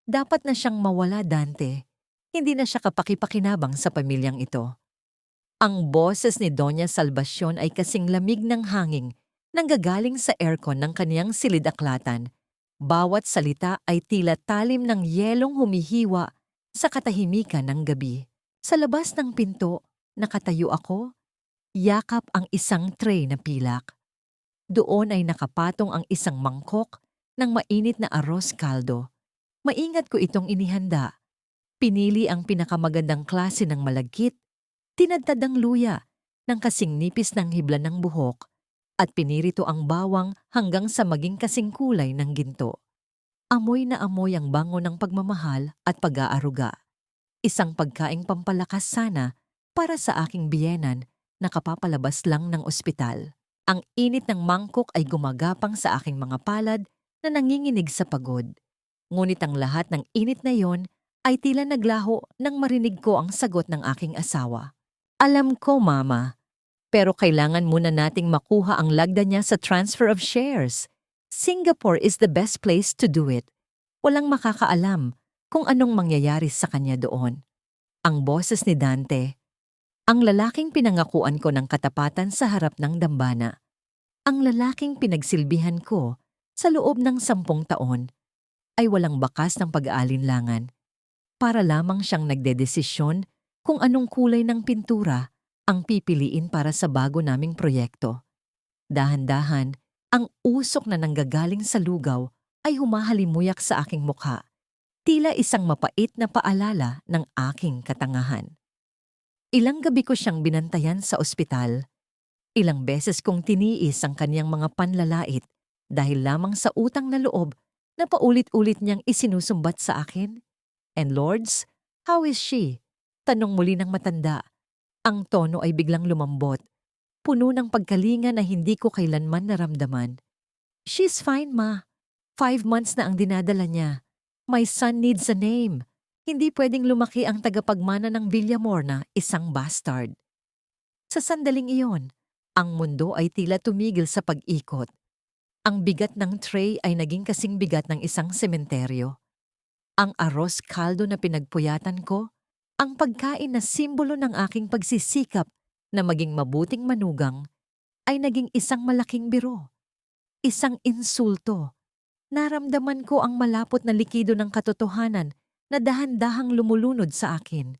Dapat na siyang mawala, Dante. Hindi na siya kapakipakinabang sa pamilyang ito. Ang boses ni Doña Salvacion ay kasing lamig ng hangin nanggagaling sa aircon ng kaniyang silid-aklatan. Bawat salita ay tila talim ng yelong humihiwa sa katahimikan ng gabi. Sa labas ng pinto, nakatayo ako, yakap ang isang tray na pilak. Doon ay nakapatong ang isang mangkok ng mainit na arroz caldo. Maingat ko itong inihanda. Pinili ang pinakamagandang klase ng malagkit, tinadtad ang luya ng kasing nipis ng hibla ng buhok at pinirito ang bawang hanggang sa maging kasing kulay ng ginto. Amoy na amoy ang bango ng pagmamahal at pag-aaruga. Isang pagkaing pampalakas sana para sa aking biyenan na kapapalabas lang ng ospital. Ang init ng mangkok ay gumagapang sa aking mga palad na nanginginig sa pagod. Ngunit ang lahat ng init na yon ay tila naglaho nang marinig ko ang sagot ng aking asawa. Alam ko, Mama, pero kailangan muna nating makuha ang lagda niya sa transfer of shares. Singapore is the best place to do it. Walang makakaalam kung anong mangyayari sa kanya doon. Ang boses ni Dante, ang lalaking pinangakuan ko ng katapatan sa harap ng dambana. Ang lalaking pinagsilbihan ko sa loob ng 10 taon ay walang bakas ng pag-aalinlangan. Para lamang siyang nagdedesisyon kung anong kulay ng pintura ang pipiliin para sa bago naming proyekto. Dahan-dahan, ang usok na nanggagaling sa lugaw ay humahalimuyak sa aking mukha, tila isang mapait na paalala ng aking katangahan. Ilang gabi ko siyang binantayan sa ospital. Ilang beses kong tiniis ang kaniyang mga panlalait dahil lamang sa utang na loob na paulit-ulit niyang isinusumbat sa akin. And Lords, how is she? Tanong muli ng matanda. Ang tono ay biglang lumambot, puno ng pagkalinga na hindi ko kailanman naramdaman. She's fine, Ma. 5 months na ang dinadala niya. My son needs a name. Hindi pwedeng lumaki ang tagapagmana ng Villamor na isang bastard. Sa sandaling iyon, ang mundo ay tila tumigil sa pag-ikot. Ang bigat ng tray ay naging kasing bigat ng isang sementeryo. Ang arroz caldo na pinagpuyatan ko, ang pagkain na simbolo ng aking pagsisikap na maging mabuting manugang, ay naging isang malaking biro. Isang insulto. Naramdaman ko ang malapot na likido ng katotohanan na dahan-dahang lumulunod sa akin.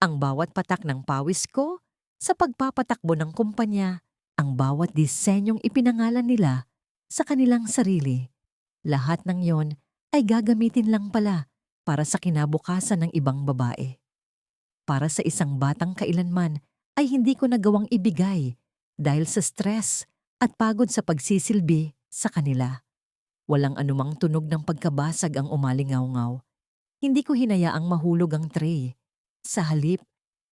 Ang bawat patak ng pawis ko sa pagpapatakbo ng kumpanya, ang bawat disenyong ipinangalan nila sa kanilang sarili. Lahat ng yon ay gagamitin lang pala para sa kinabukasan ng ibang babae. Para sa isang batang kailanman ay hindi ko nagawang ibigay dahil sa stress at pagod sa pagsisilbi sa kanila. Walang anumang tunog ng pagkabasag ang umalingaw-ngaw. Hindi ko hinayaang mahulog ang tray. Sa halip,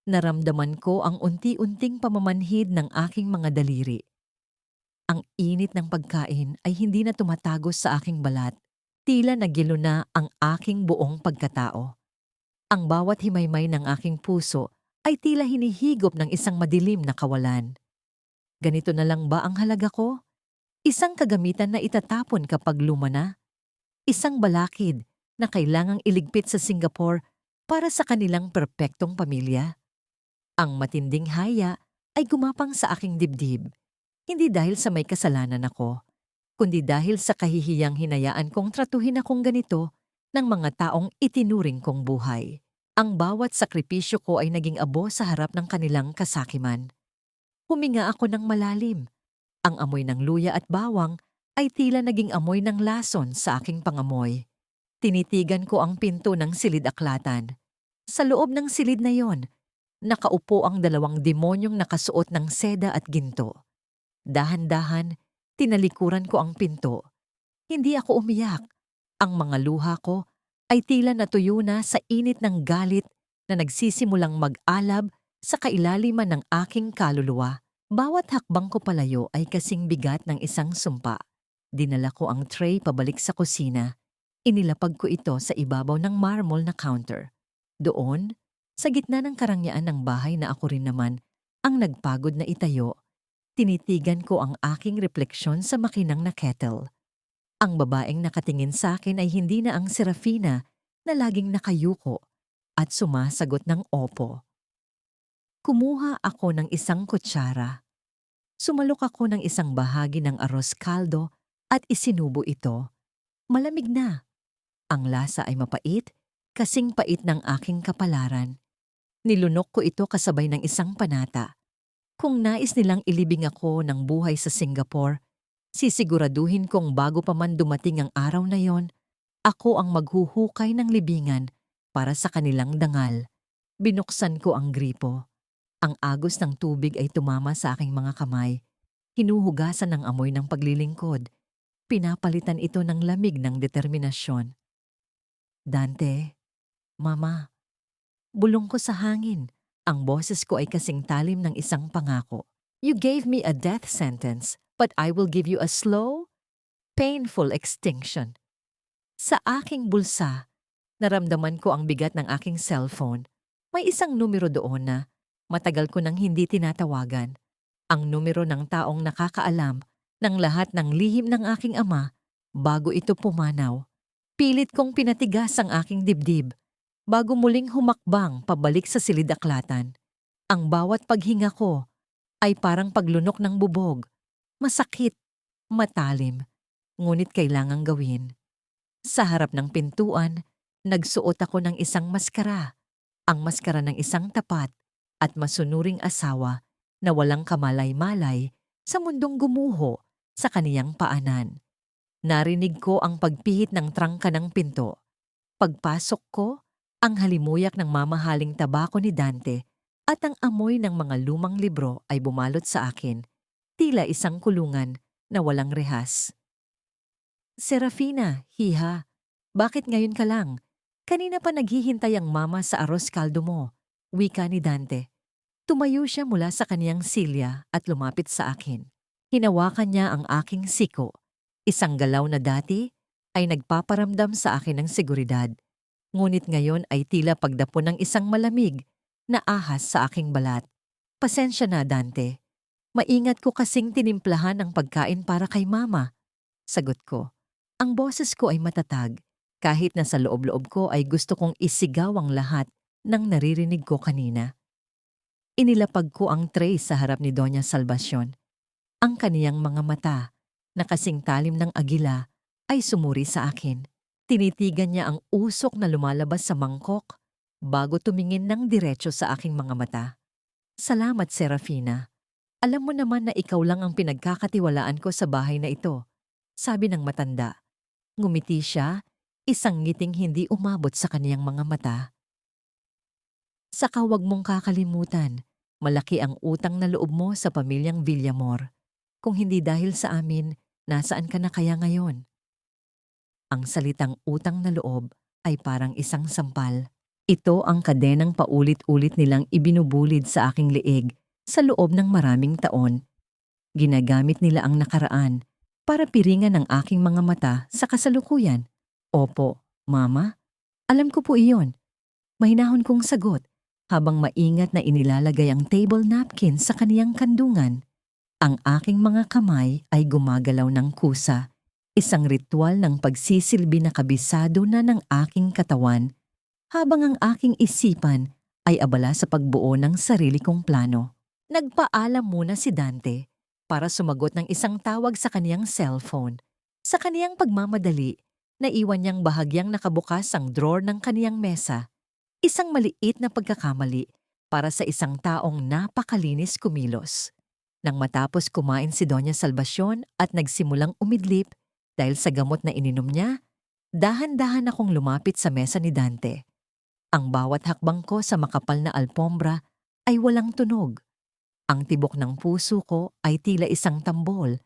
naramdaman ko ang unti-unting pamamanhid ng aking mga daliri. Ang init ng pagkain ay hindi na tumatagos sa aking balat. Tila nagilo na ang aking buong pagkatao. Ang bawat himaymay ng aking puso ay tila hinihigop ng isang madilim na kawalan. Ganito na lang ba ang halaga ko? Isang kagamitan na itatapon kapag luma na? Isang balakid na kailangang iligpit sa Singapore para sa kanilang perpektong pamilya? Ang matinding haya ay gumapang sa aking dibdib, hindi dahil sa may kasalanan ako, kundi dahil sa kahihiyang hinayaan kong tratuhin akong ganito ng mga taong itinuring kong buhay. Ang bawat sakripisyo ko ay naging abo sa harap ng kanilang kasakiman. Huminga ako ng malalim. Ang amoy ng luya at bawang ay tila naging amoy ng lason sa aking pangamoy. Tinitigan ko ang pinto ng silid-aklatan. Sa loob ng silid na yon, nakaupo ang 2 demonyong nakasuot ng seda at ginto. Dahan-dahan, tinalikuran ko ang pinto. Hindi ako umiyak. Ang mga luha ko ay tila natuyo na sa init ng galit na nagsisimulang mag-alab sa kailaliman ng aking kaluluwa. Bawat hakbang ko palayo ay kasing bigat ng isang sumpa. Dinala ko ang tray pabalik sa kusina. Inilapag ko ito sa ibabaw ng marmol na counter. Doon, sa gitna ng karangyaan ng bahay na ako rin naman ang nagpagod na itayo, tinitigan ko ang aking refleksyon sa makinang na kettle. Ang babaeng nakatingin sa akin ay hindi na ang Serafina na laging nakayuko at sumasagot ng opo. Kumuha ako ng isang kutsara. Sumalok ako ng isang bahagi ng arroz caldo at isinubo ito. Malamig na. Ang lasa ay mapait, kasing pait ng aking kapalaran. Nilunok ko ito kasabay ng isang panata. Kung nais nilang ilibing ako ng buhay sa Singapore, sisiguraduhin kong bago pa man dumating ang araw na yon, ako ang maghuhukay ng libingan para sa kanilang dangal. Binuksan ko ang gripo. Ang agos ng tubig ay tumama sa aking mga kamay. Hinuhugasan ng amoy ng paglilingkod. Pinapalitan ito ng lamig ng determinasyon. Dante, Mama, bulong ko sa hangin. Ang boses ko ay kasing talim ng isang pangako. You gave me a death sentence, but I will give you a slow, painful extinction. Sa aking bulsa, naramdaman ko ang bigat ng aking cellphone. May isang numero doon na matagal ko nang hindi tinatawagan. Ang numero ng taong nakakaalam ng lahat ng lihim ng aking ama bago ito pumanaw. Pilit kong pinatigas ang aking dibdib bago muling humakbang pabalik sa silid-aklatan. Ang bawat paghinga ko ay parang paglunok ng bubog. Masakit, matalim, ngunit kailangang gawin. Sa harap ng pintuan, nagsuot ako ng isang maskara. Ang maskara ng isang tapat at masunuring asawa na walang kamalay-malay sa mundong gumuho sa kaniyang paanan. Narinig ko ang pagpihit ng trangka ng pinto. Pagpasok ko, ang halimuyak ng mamahaling tabako ni Dante at ang amoy ng mga lumang libro ay bumalot sa akin, tila isang kulungan na walang rehas. Serafina, hiha, bakit ngayon ka lang? Kanina pa naghihintay ang mama sa arroz caldo mo, wika ni Dante. Tumayo siya mula sa kaniyang silya at lumapit sa akin. Hinawakan niya ang aking siko. Isang galaw na dati ay nagpaparamdam sa akin ng seguridad. Ngunit ngayon ay tila pagdapo ng isang malamig na ahas sa aking balat. Pasensya na, Dante. Maingat ko kasing tinimplahan ang pagkain para kay mama. Sagot ko. Ang boses ko ay matatag. Kahit na sa loob-loob ko ay gusto kong isigaw ang lahat ng naririnig ko kanina. Inilapag ko ang tray sa harap ni Doña Salvacion. Ang kaniyang mga mata, na kasing talim ng agila, ay sumuri sa akin. Tinitigan niya ang usok na lumalabas sa mangkok bago tumingin ng diretso sa aking mga mata. Salamat, Serafina. Alam mo naman na ikaw lang ang pinagkakatiwalaan ko sa bahay na ito, sabi ng matanda. Ngumiti siya, isang ngiting hindi umabot sa kaniyang mga mata. Saka huwag mong kakalimutan, malaki ang utang na loob mo sa pamilyang Villamor. Kung hindi dahil sa amin, nasaan ka na kaya ngayon? Ang salitang utang na loob ay parang isang sampal. Ito ang kadenang paulit-ulit nilang ibinubulid sa aking leeg sa loob ng maraming taon. Ginagamit nila ang nakaraan para piringan ang aking mga mata sa kasalukuyan. Opo, Mama, alam ko po iyon. Mahinahon kong sagot habang maingat na inilalagay ang table napkin sa kaniyang kandungan. Ang aking mga kamay ay gumagalaw ng kusa, isang ritual ng pagsisilbi na kabisado na ng aking katawan, habang ang aking isipan ay abala sa pagbuo ng sarili kong plano. Nagpaalam muna si Dante para sumagot ng isang tawag sa kaniyang cellphone. Sa kaniyang pagmamadali, naiwan niyang bahagyang nakabukas ang drawer ng kaniyang mesa. Isang maliit na pagkakamali para sa isang taong napakalinis kumilos. Nang matapos kumain si Doña Salvacion at nagsimulang umidlip dahil sa gamot na ininom niya, dahan-dahan akong lumapit sa mesa ni Dante. Ang bawat hakbang ko sa makapal na alpombra ay walang tunog. Ang tibok ng puso ko ay tila isang tambol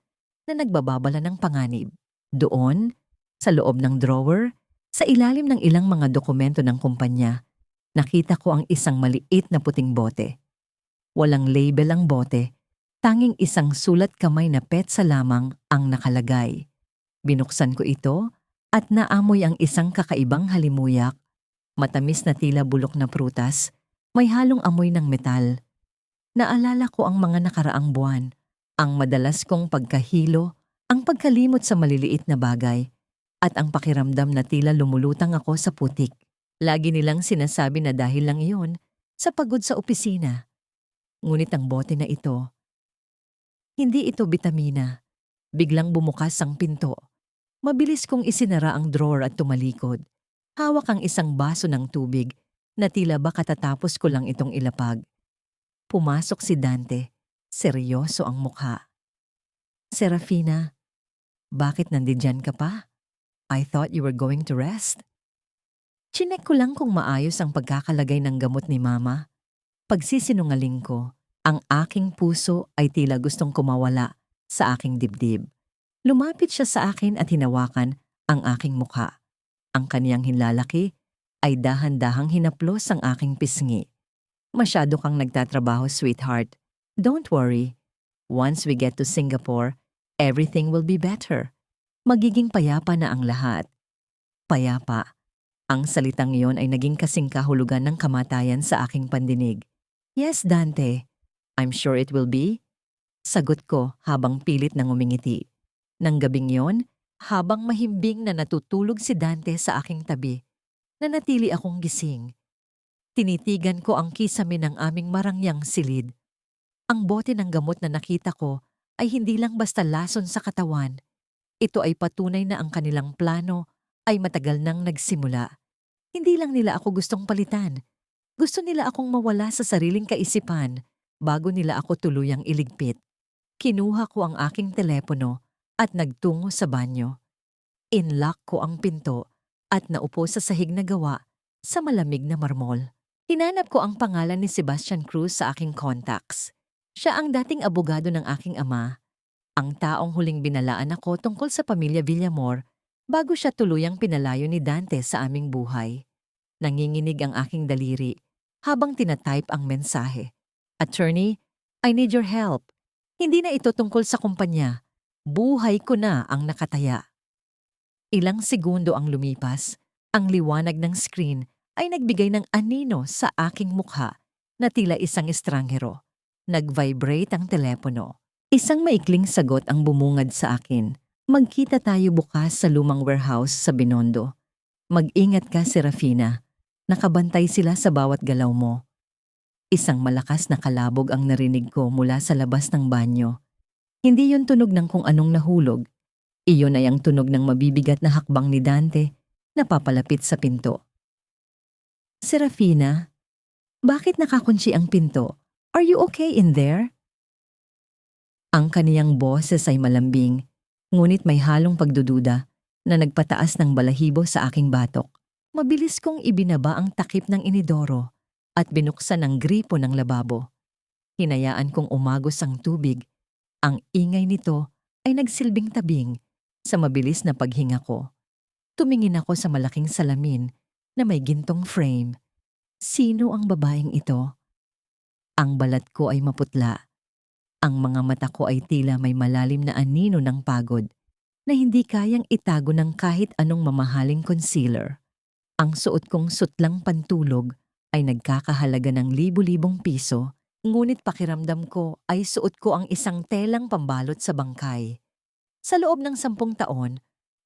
na nagbababala ng panganib. Doon, sa loob ng drawer, sa ilalim ng ilang mga dokumento ng kumpanya, nakita ko ang isang maliit na puting bote. Walang label ang bote, tanging isang sulat kamay na petsa lamang ang nakalagay. Binuksan ko ito at naamoy ang isang kakaibang halimuyak. Matamis na tila bulok na prutas, may halong amoy ng metal. Naalala ko ang mga nakaraang buwan, ang madalas kong pagkahilo, ang pagkalimot sa maliliit na bagay, at ang pakiramdam na tila lumulutang ako sa putik. Lagi nilang sinasabi na dahil lang iyon sa pagod sa opisina. Ngunit ang bote na ito, hindi ito bitamina. Biglang bumukas ang pinto. Mabilis kong isinara ang drawer at tumalikod. Hawak ang isang baso ng tubig na tila ba katatapos ko lang itong ilapag. Pumasok si Dante. Seryoso ang mukha. Serafina, bakit nandiyan ka pa? I thought you were going to rest. Chinek ko lang kung maayos ang pagkakalagay ng gamot ni Mama. Pagsisinungaling ko, ang aking puso ay tila gustong kumawala sa aking dibdib. Lumapit siya sa akin at hinawakan ang aking mukha. Ang kaniyang hinlalaki ay dahan-dahang hinaplos ang aking pisngi. Masyado kang nagtatrabaho, sweetheart. Don't worry. Once we get to Singapore, everything will be better. Magiging payapa na ang lahat. Payapa. Ang salitang iyon ay naging kasing kahulugan ng kamatayan sa aking pandinig. Yes, Dante. I'm sure it will be. Sagot ko habang pilit nang umingiti. Nang gabing yon, habang mahimbing na natutulog si Dante sa aking tabi, nanatili akong gising. Tinitigan ko ang kisame ng aming marangyang silid. Ang bote ng gamot na nakita ko ay hindi lang basta lason sa katawan. Ito ay patunay na ang kanilang plano ay matagal nang nagsimula. Hindi lang nila ako gustong palitan. Gusto nila akong mawala sa sariling kaisipan bago nila ako tuluyang iligpit. Kinuha ko ang aking telepono at nagtungo sa banyo. Inlock ko ang pinto at naupo sa sahig na gawa sa malamig na marmol. Hinanap ko ang pangalan ni Sebastian Cruz sa aking contacts. Siya ang dating abogado ng aking ama, ang taong huling binalaan ako tungkol sa pamilya Villamor bago siya tuluyang pinalayo ni Dante sa aming buhay. Nanginginig ang aking daliri habang tinatype ang mensahe. Attorney, I need your help. Hindi na ito tungkol sa kumpanya. Buhay ko na ang nakataya. Ilang segundo ang lumipas, ang liwanag ng screen ay nagbigay ng anino sa aking mukha na tila isang estranghero. Nag-vibrate ang telepono. Isang maikling sagot ang bumungad sa akin. Magkita tayo bukas sa lumang warehouse sa Binondo. Mag-ingat ka, Serafina. Nakabantay sila sa bawat galaw mo. Isang malakas na kalabog ang narinig ko mula sa labas ng banyo. Hindi yun tunog ng kung anong nahulog. Iyon ay ang tunog ng mabibigat na hakbang ni Dante na papalapit sa pinto. Serafina, bakit nakakunsi ang pinto? Are you okay in there? Ang kaniyang boses ay malambing, ngunit may halong pagdududa na nagpataas ng balahibo sa aking batok. Mabilis kong ibinaba ang takip ng inidoro at binuksan ang gripo ng lababo. Hinayaan kong umagos ang tubig. Ang ingay nito ay nagsilbing tabing sa mabilis na paghinga ko. Tumingin ako sa malaking salamin na may gintong frame. Sino ang babaeng ito? Ang balat ko ay maputla. Ang mga mata ko ay tila may malalim na anino ng pagod na hindi kayang itago ng kahit anong mamahaling concealer. Ang suot kong sutlang pantulog ay nagkakahalaga ng libu-libong piso, ngunit pakiramdam ko ay suot ko ang isang telang pambalot sa bangkay. Sa loob ng 10 taon,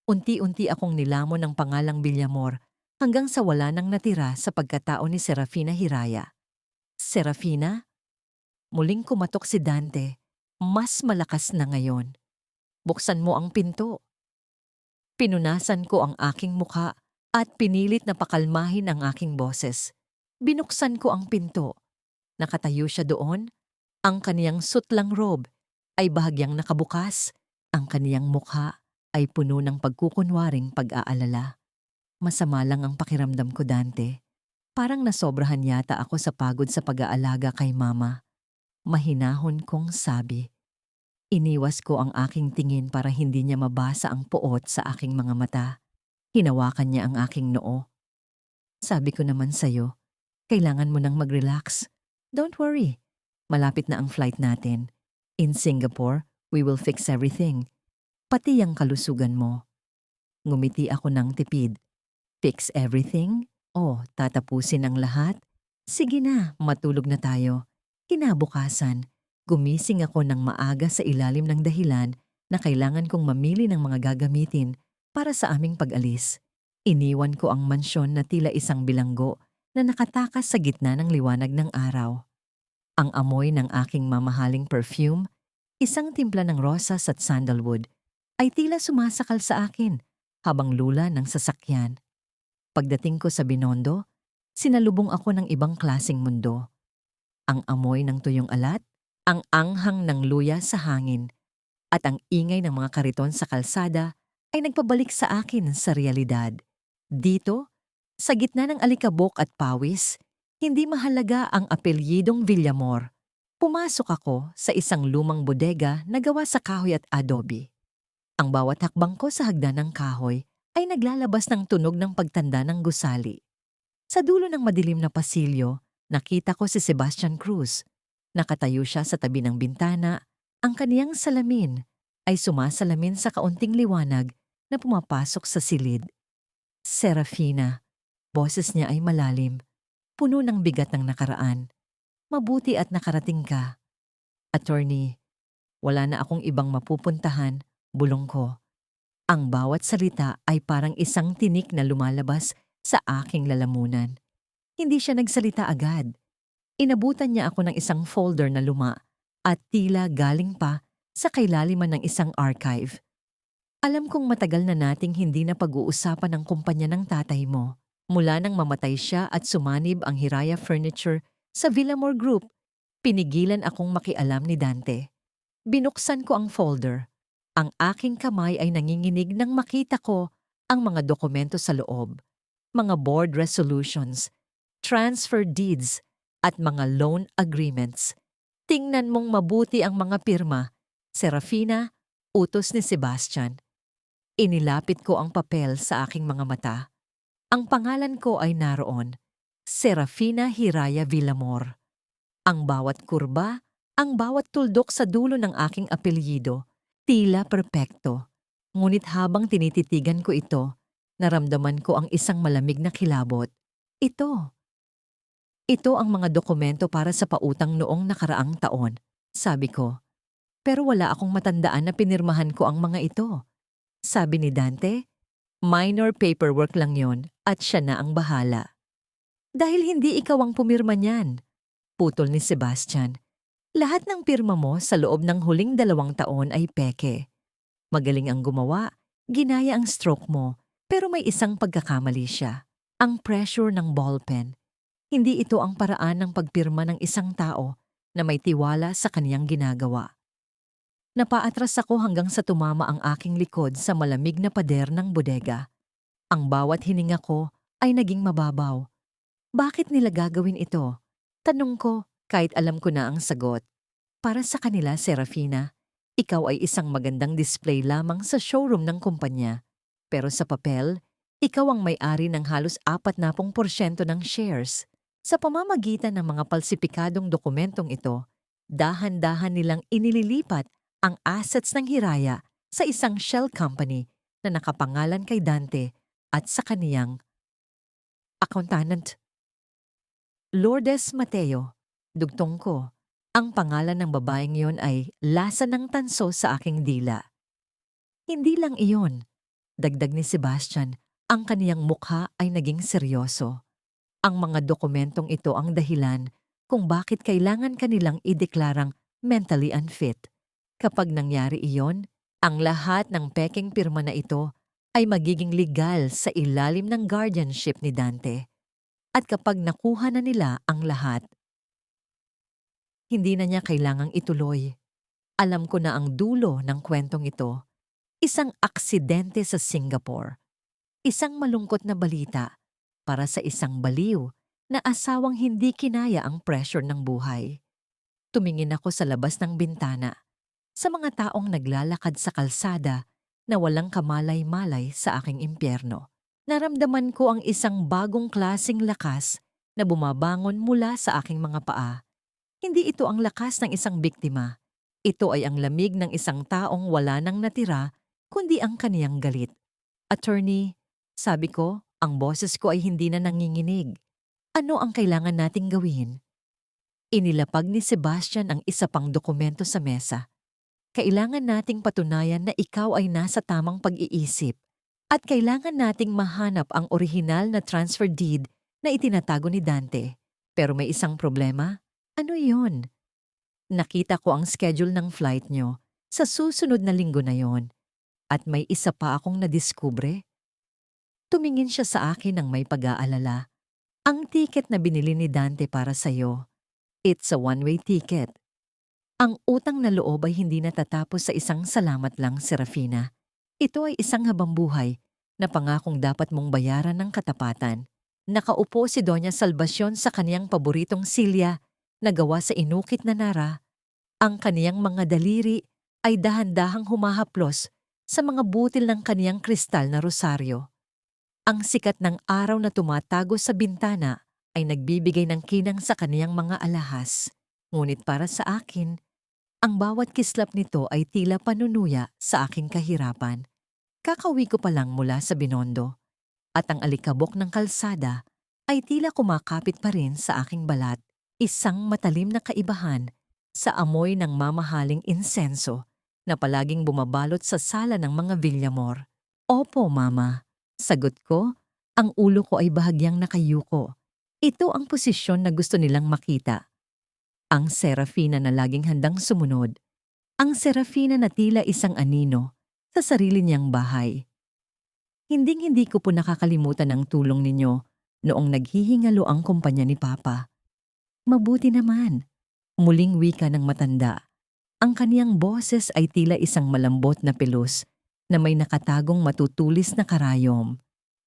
unti-unti akong nilamon ng pangalang Villamor hanggang sa wala nang natira sa pagkatao ni Serafina Hiraya. Serafina? Muling kumatok si Dante, mas malakas na ngayon. Buksan mo ang pinto. Pinunasan ko ang aking mukha at pinilit na pakalmahin ang aking boses. Binuksan ko ang pinto. Nakatayo siya doon. Ang kaniyang sutlang robe ay bahagyang nakabukas. Ang kaniyang mukha ay puno ng pagkukunwaring pag-aalala. Masama lang ang pakiramdam ko, Dante. Parang nasobrahan yata ako sa pagod sa pag-aalaga kay Mama. Mahinahon kong sabi. Iniwas ko ang aking tingin para hindi niya mabasa ang puot sa aking mga mata. Hinawakan niya ang aking noo. Sabi ko naman sa'yo, kailangan mo nang mag-relax. Don't worry. Malapit na ang flight natin. In Singapore, we will fix everything. Pati ang kalusugan mo. Ngumiti ako ng tipid. Fix everything? O, tatapusin ang lahat? Sige na, matulog na tayo. Kinabukasan, gumising ako ng maaga sa ilalim ng dahilan na kailangan kong mamili ng mga gagamitin para sa aming pag-alis. Iniwan ko ang mansyon na tila isang bilanggo na nakatakas sa gitna ng liwanag ng araw. Ang amoy ng aking mamahaling perfume, isang timpla ng rosas at sandalwood, ay tila sumasakal sa akin habang lula ng sasakyan. Pagdating ko sa Binondo, sinalubong ako ng ibang klaseng mundo. Ang amoy ng tuyong alat, ang anghang ng luya sa hangin, at ang ingay ng mga kariton sa kalsada ay nagpabalik sa akin sa realidad. Dito, sa gitna ng alikabok at pawis, hindi mahalaga ang apelyidong Villamor. Pumasok ako sa isang lumang bodega na gawa sa kahoy at adobe. Ang bawat hakbang ko sa hagdan ng kahoy ay naglalabas ng tunog ng pagtanda ng gusali. Sa dulo ng madilim na pasilyo, nakita ko si Sebastian Cruz. Nakatayo siya sa tabi ng bintana. Ang kaniyang salamin ay sumasalamin sa kaunting liwanag na pumapasok sa silid. Serafina, boses niya ay malalim, puno ng bigat ng nakaraan. Mabuti at nakarating ka. Attorney, wala na akong ibang mapupuntahan, bulong ko. Ang bawat salita ay parang isang tinik na lumalabas sa aking lalamunan. Hindi siya nagsalita agad. Inabutan niya ako ng isang folder na luma at tila galing pa sa kailaliman ng isang archive. Alam kong matagal na nating hindi na pag-uusapan ang kumpanya ng tatay mo. Mula nang mamatay siya at sumanib ang Hiraya Furniture sa Villamor Group, pinigilan akong makialam ni Dante. Binuksan ko ang folder. Ang aking kamay ay nanginginig nang makita ko ang mga dokumento sa loob, mga board resolutions, transfer deeds, at mga loan agreements. Tingnan mong mabuti ang mga pirma. Serafina, utos ni Sebastian. Inilapit ko ang papel sa aking mga mata. Ang pangalan ko ay naroon, Serafina Hiraya Villamor. Ang bawat kurba, ang bawat tuldok sa dulo ng aking apelyido, tila perpekto. Ngunit habang tinititigan ko ito, naramdaman ko ang isang malamig na kilabot. Ito ang mga dokumento para sa pautang noong nakaraang taon, sabi ko. Pero wala akong matandaan na pinirmahan ko ang mga ito. Sabi ni Dante, minor paperwork lang yon at siya na ang bahala. Dahil hindi ikaw ang pumirma niyan, putol ni Sebastian. Lahat ng pirma mo sa loob ng huling 2 taon ay peke. Magaling ang gumawa, ginaya ang stroke mo, pero may isang pagkakamali siya. Ang pressure ng ballpen. Hindi ito ang paraan ng pagpirma ng isang tao na may tiwala sa kaniyang ginagawa. Napaatras ako hanggang sa tumama ang aking likod sa malamig na pader ng bodega. Ang bawat hininga ko ay naging mababaw. Bakit nila gagawin ito? Tanong ko kahit alam ko na ang sagot. Para sa kanila, Serafina, ikaw ay isang magandang display lamang sa showroom ng kumpanya. Pero sa papel, ikaw ang may-ari ng halos 40% ng shares. Sa pamamagitan ng mga palsipikadong dokumentong ito, dahan-dahan nilang inililipat ang assets ng Hiraya sa isang shell company na nakapangalan kay Dante at sa kaniyang accountant. Lourdes Mateo, dugtong ko. Ang pangalan ng babaeng yon ay lasa ng tanso sa aking dila. Hindi lang iyon, dagdag ni Sebastian, ang kaniyang mukha ay naging seryoso. Ang mga dokumentong ito ang dahilan kung bakit kailangan kanilang ideklarang mentally unfit. Kapag nangyari iyon, ang lahat ng peking pirma na ito ay magiging legal sa ilalim ng guardianship ni Dante. At kapag nakuha na nila ang lahat, hindi na niya kailangang ituloy. Alam ko na ang dulo ng kwentong ito. Isang aksidente sa Singapore. Isang malungkot na balita para sa isang baliw na asawang hindi kinaya ang pressure ng buhay. Tumingin ako sa labas ng bintana, sa mga taong naglalakad sa kalsada na walang kamalay-malay sa aking impyerno. Naramdaman ko ang isang bagong klaseng lakas na bumabangon mula sa aking mga paa. Hindi ito ang lakas ng isang biktima. Ito ay ang lamig ng isang taong wala nang natira, kundi ang kaniyang galit. Attorney, sabi ko, ang boses ko ay hindi na nanginginig. Ano ang kailangan nating gawin? Inilapag ni Sebastian ang isa pang dokumento sa mesa. Kailangan nating patunayan na ikaw ay nasa tamang pag-iisip. At kailangan nating mahanap ang orihinal na transfer deed na itinatago ni Dante. Pero may isang problema. Ano yon? Nakita ko ang schedule ng flight nyo sa susunod na linggo na yon. At may isa pa akong nadiskubre. Tumingin siya sa akin ng may pag-aalala. Ang ticket na binili ni Dante para sa'yo, it's a one-way ticket. Ang utang na loob ay hindi natatapos sa isang salamat lang, Serafina. Ito ay isang habambuhay na pangakong dapat mong bayaran ng katapatan. Nakaupo si Doña Salvacion sa kaniyang paboritong silya na gawa sa inukit na nara. Ang kaniyang mga daliri ay dahan-dahang humahaplos sa mga butil ng kaniyang kristal na rosaryo. Ang sikat ng araw na tumatago sa bintana ay nagbibigay ng kinang sa kaniyang mga alahas. Ngunit para sa akin, ang bawat kislap nito ay tila panunuya sa aking kahirapan. Kakauwi ko pa lang mula sa Binondo, at ang alikabok ng kalsada ay tila kumakapit pa rin sa aking balat. Isang matalim na kaibahan sa amoy ng mamahaling insenso na palaging bumabalot sa sala ng mga Villamor. Opo, Mama. Sagot ko, ang ulo ko ay bahagyang nakayuko. Ito ang posisyon na gusto nilang makita. Ang Serafina na laging handang sumunod. Ang Serafina na tila isang anino sa sarili niyang bahay. Hinding-hindi ko po nakakalimutan ang tulong ninyo noong naghihingalo ang kumpanya ni Papa. Mabuti naman. Muling wika ng matanda. Ang kaniyang boses ay tila isang malambot na pelos na may nakatagong matutulis na karayom.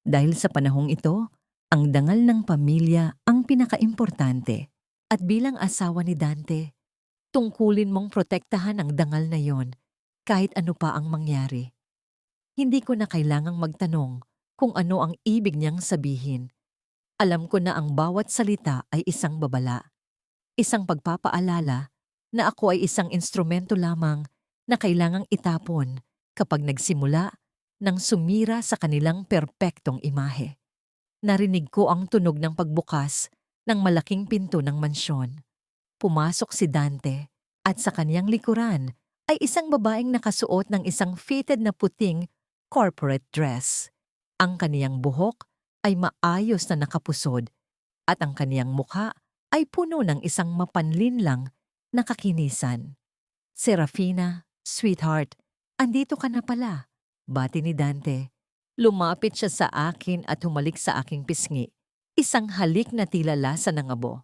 Dahil sa panahong ito, ang dangal ng pamilya ang pinakaimportante. At bilang asawa ni Dante, tungkulin mong protektahan ang dangal na yon kahit ano pa ang mangyari. Hindi ko na kailangang magtanong kung ano ang ibig niyang sabihin. Alam ko na ang bawat salita ay isang babala. Isang pagpapaalala na ako ay isang instrumento lamang na kailangang itapon kapag nagsimula ng sumira sa kanilang perpektong imahe. Narinig ko ang tunog ng pagbukas ng malaking pinto ng mansyon. Pumasok si Dante at sa kaniyang likuran ay isang babaeng nakasuot ng isang fitted na puting corporate dress. Ang kaniyang buhok ay maayos na nakapusod at ang kaniyang mukha ay puno ng isang mapanlinlang na kakinisan. Serafina, sweetheart, andito ka na pala, bati ni Dante. Lumapit siya sa akin at humalik sa aking pisngi. Isang halik na tila lasa ng abo.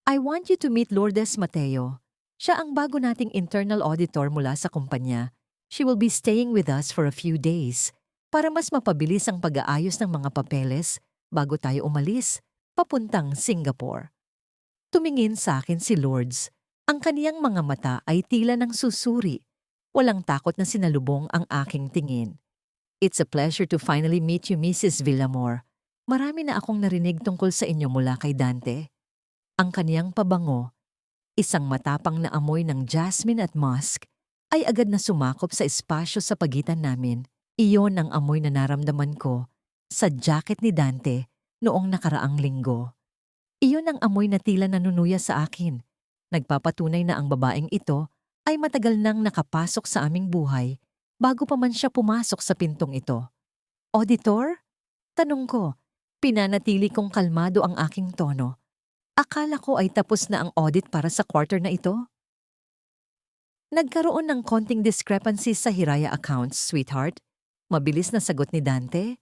I want you to meet Lourdes Mateo. Siya ang bago nating internal auditor mula sa kumpanya. She will be staying with us for a few days para mas mapabilis ang pag-aayos ng mga papeles bago tayo umalis papuntang Singapore. Tumingin sa akin si Lourdes. Ang kaniyang mga mata ay tila ng susuri. Walang takot na sinalubong ang aking tingin. It's a pleasure to finally meet you, Mrs. Villamor. Marami na akong narinig tungkol sa inyo mula kay Dante. Ang kaniyang pabango, isang matapang na amoy ng jasmine at musk, ay agad na sumakop sa espasyo sa pagitan namin. Iyon ang amoy na naramdaman ko sa jacket ni Dante noong nakaraang linggo. Iyon ang amoy na tila nanunuya sa akin. Nagpapatunay na ang babaeng ito ay matagal nang nakapasok sa aming buhay bago pa man siya pumasok sa pintong ito. Auditor? Tanong ko. Pinanatili kong kalmado ang aking tono. Akala ko ay tapos na ang audit para sa quarter na ito. Nagkaroon ng konting discrepancies sa Hiraya accounts, sweetheart. Mabilis na sagot ni Dante.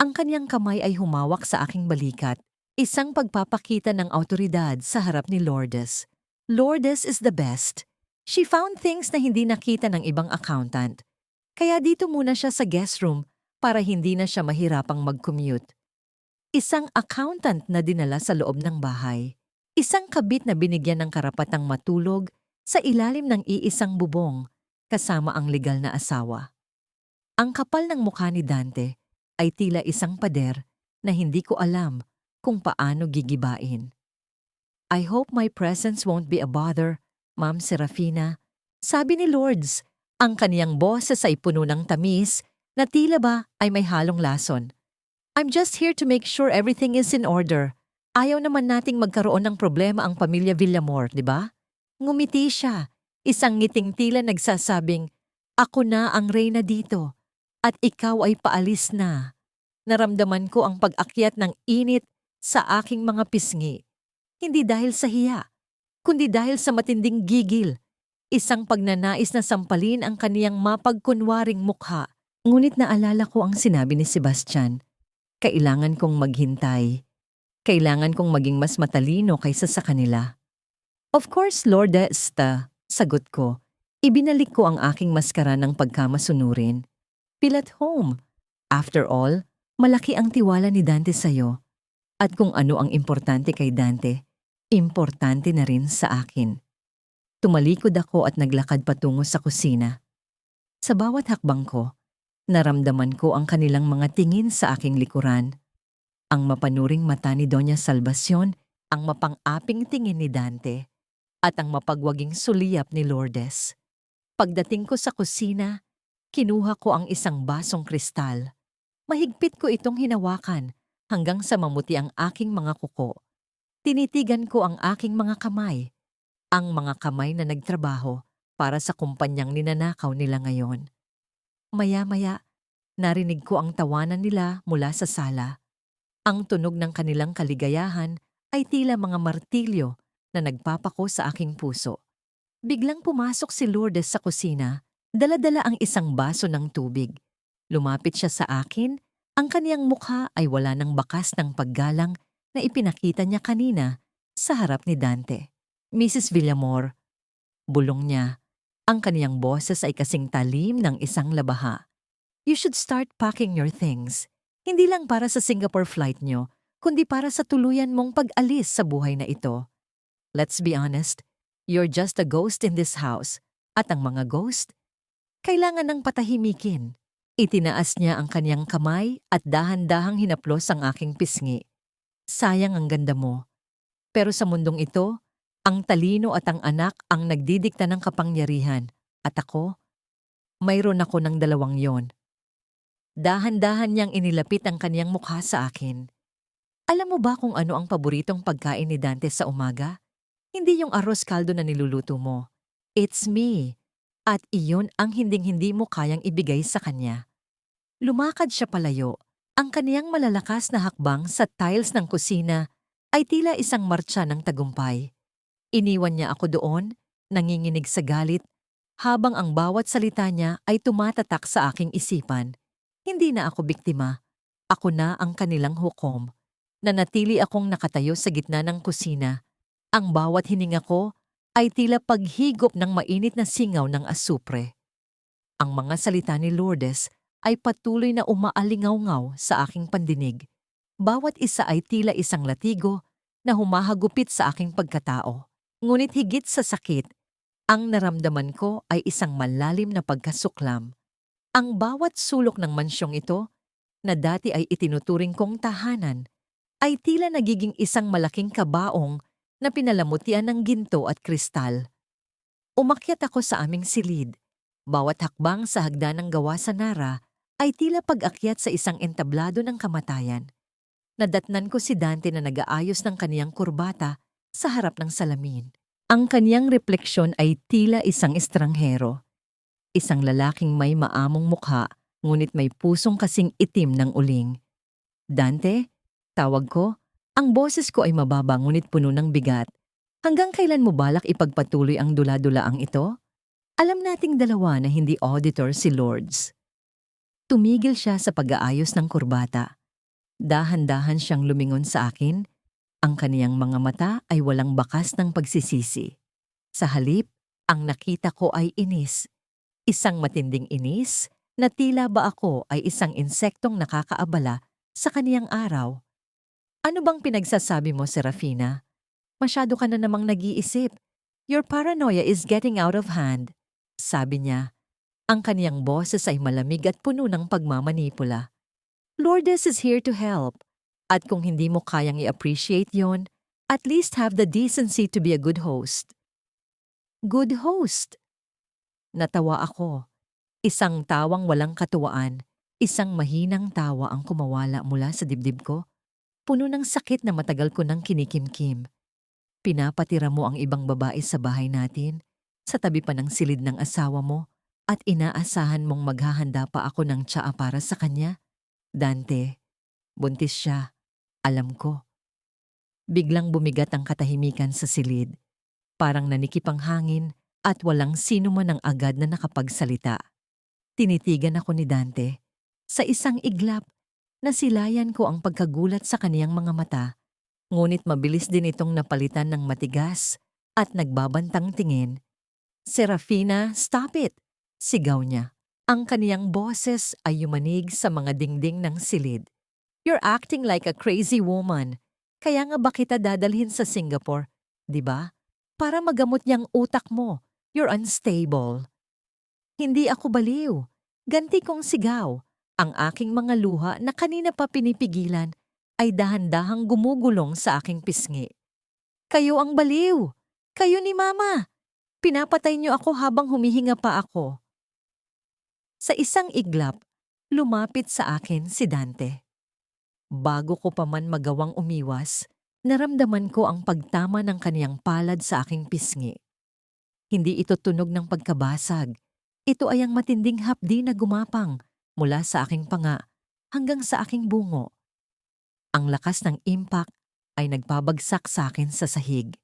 Ang kanyang kamay ay humawak sa aking balikat. Isang pagpapakita ng autoridad sa harap ni Lourdes. Lourdes is the best. She found things na hindi nakita ng ibang accountant. Kaya dito muna siya sa guest room para hindi na siya mahirapang mag-commute. Isang accountant na dinala sa loob ng bahay. Isang kabit na binigyan ng karapatang matulog sa ilalim ng iisang bubong kasama ang legal na asawa. Ang kapal ng mukha ni Dante ay tila isang pader na hindi ko alam kung paano gigibain. I hope my presence won't be a bother, Ma'am Serafina. Sabi ni Lourdes, ang kaniyang boses ay puno ng tamis na tila ba ay may halong lason. I'm just here to make sure everything is in order. Ayaw naman nating magkaroon ng problema ang pamilya Villamor, di ba? Ngumiti siya, isang ngiting tila nagsasabing, ako na ang reyna dito. at ikaw ay paalis na. Naramdaman ko ang pag-akyat ng init sa aking mga pisngi. Hindi dahil sa hiya, kundi dahil sa matinding gigil. Isang pagnanais na sampalin ang kaniyang mapagkunwaring mukha. Ngunit naalala ko ang sinabi ni Sebastian. Kailangan kong maghintay. Kailangan kong maging mas matalino kaysa sa kanila. Of course, Lord Esta, sagot ko. Ibinalik ko ang aking maskara ng pagkamasunurin. Feel at home. After all, malaki ang tiwala ni Dante sa'yo. At kung ano ang importante kay Dante, importante na rin sa akin. Tumalikod ako at naglakad patungo sa kusina. Sa bawat hakbang ko, naramdaman ko ang kanilang mga tingin sa aking likuran. Ang mapanuring mata ni Doña Salvacion, ang mapang-aping tingin ni Dante, at ang mapagwaging suliyap ni Lourdes. Pagdating ko sa kusina, kinuha ko ang isang basong kristal. Mahigpit ko itong hinawakan hanggang sa mamuti ang aking mga kuko. Tinitigan ko ang aking mga kamay. Ang mga kamay na nagtrabaho para sa kumpanyang ninanakaw nila ngayon. Maya-maya, narinig ko ang tawanan nila mula sa sala. Ang tunog ng kanilang kaligayahan ay tila mga martilyo na nagpapako sa aking puso. Biglang pumasok si Lourdes sa kusina, dala-dala ang isang baso ng tubig. Lumapit siya sa akin, ang kaniyang mukha ay wala ng bakas ng paggalang na ipinakita niya kanina sa harap ni Dante. Mrs. Villamor, bulong niya. Ang kaniyang boses ay kasing talim ng isang labaha. You should start packing your things. Hindi lang para sa Singapore flight niyo, kundi para sa tuluyan mong pag-alis sa buhay na ito. Let's be honest, you're just a ghost in this house. At ang mga ghost, kailangan ng patahimikin. Itinaas niya ang kaniyang kamay at dahan-dahang hinaplos ang aking pisngi. Sayang ang ganda mo. Pero sa mundong ito, ang talino at ang anak ang nagdidikta ng kapangyarihan. At ako, mayroon ako ng dalawang yon. Dahan-dahan niyang inilapit ang kaniyang mukha sa akin. Alam mo ba kung ano ang paboritong pagkain ni Dante sa umaga? Hindi yung arroz kaldo na niluluto mo. It's me. At iyon ang hinding-hindi mo kayang ibigay sa kanya. Lumakad siya palayo. Ang kaniyang malalakas na hakbang sa tiles ng kusina ay tila isang martsa ng tagumpay. Iniwan niya ako doon, nanginginig sa galit, habang ang bawat salita niya ay tumatatak sa aking isipan. Hindi na ako biktima. Ako na ang kanilang hukom. Nanatili akong nakatayo sa gitna ng kusina. Ang bawat hininga ko ay tila paghigop ng mainit na singaw ng asupre. Ang mga salita ni Lourdes ay patuloy na umaalingaw-ngaw sa aking pandinig. Bawat isa ay tila isang latigo na humahagupit sa aking pagkatao. Ngunit higit sa sakit, ang naramdaman ko ay isang malalim na pagkasuklam. Ang bawat sulok ng mansyong ito, na dati ay itinuturing kong tahanan, ay tila nagiging isang malaking kabaong na pinalamutian ng ginto at kristal. Umakyat ako sa aming silid. Bawat hakbang sa hagdanang gawa sa Nara ay tila pag-akyat sa isang entablado ng kamatayan. Nadatnan ko si Dante na nag-aayos ng kaniyang kurbata sa harap ng salamin. Ang kaniyang refleksyon ay tila isang estranghero. Isang lalaking may maamong mukha, ngunit may pusong kasing itim ng uling. Dante, tawag ko. Ang boses ko ay mababa ngunit puno ng bigat. Hanggang kailan mo balak ipagpatuloy ang dula-dulaang ito? Alam nating dalawa na hindi auditor si Lourdes. Tumigil siya sa pag-aayos ng kurbata. Dahan-dahan siyang lumingon sa akin. Ang kaniyang mga mata ay walang bakas ng pagsisisi. Sa halip, ang nakita ko ay inis. Isang matinding inis na tila ba ako ay isang insektong nakakaabala sa kaniyang araw. Ano bang pinagsasabi mo, Serafina? Masyado ka na namang nag-iisip. Your paranoia is getting out of hand. Sabi niya. Ang kaniyang boses ay malamig at puno ng pagmamanipula. Lourdes is here to help. At kung hindi mo kayang i-appreciate yon, at least have the decency to be a good host. Good host? Natawa ako. Isang tawang walang katuwaan, isang mahinang tawa ang kumawala mula sa dibdib ko. Puno ng sakit na matagal ko nang kinikimkim. Pinapatira mo ang ibang babae sa bahay natin, sa tabi pa ng silid ng asawa mo, At inaasahan mong maghahanda pa ako ng tsaa para sa kanya? Dante, buntis siya. Alam ko. Biglang bumigat ang katahimikan sa silid. Parang nanikip ang hangin at walang sino man ang agad na nakapagsalita. Tinitigan ako ni Dante. Sa isang iglap, nasilayan ko ang pagkagulat sa kaniyang mga mata. Ngunit mabilis din itong napalitan ng matigas at nagbabantang tingin. "Serafina, stop it!" Sigaw niya. Ang kaniyang boses ay yumanig sa mga dingding ng silid. "You're acting like a crazy woman. Kaya nga ba kita dadalhin sa Singapore, di ba? Para magamot niyang utak mo. You're unstable." Hindi ako baliw. Ganti kong sigaw. Ang aking mga luha na kanina pa pinipigilan ay dahan-dahang gumugulong sa aking pisngi. "Kayo ang baliw! Kayo ni Mama! Pinapatay niyo ako habang humihinga pa ako." Sa isang iglap, lumapit sa akin si Dante. Bago ko pa man magawang umiwas, naramdaman ko ang pagtama ng kaniyang palad sa aking pisngi. Hindi ito tunog ng pagkabasag. Ito ay ang matinding hapdi na gumapang mula sa aking panga hanggang sa aking bungo. Ang lakas ng impact ay nagpabagsak sa akin sa sahig.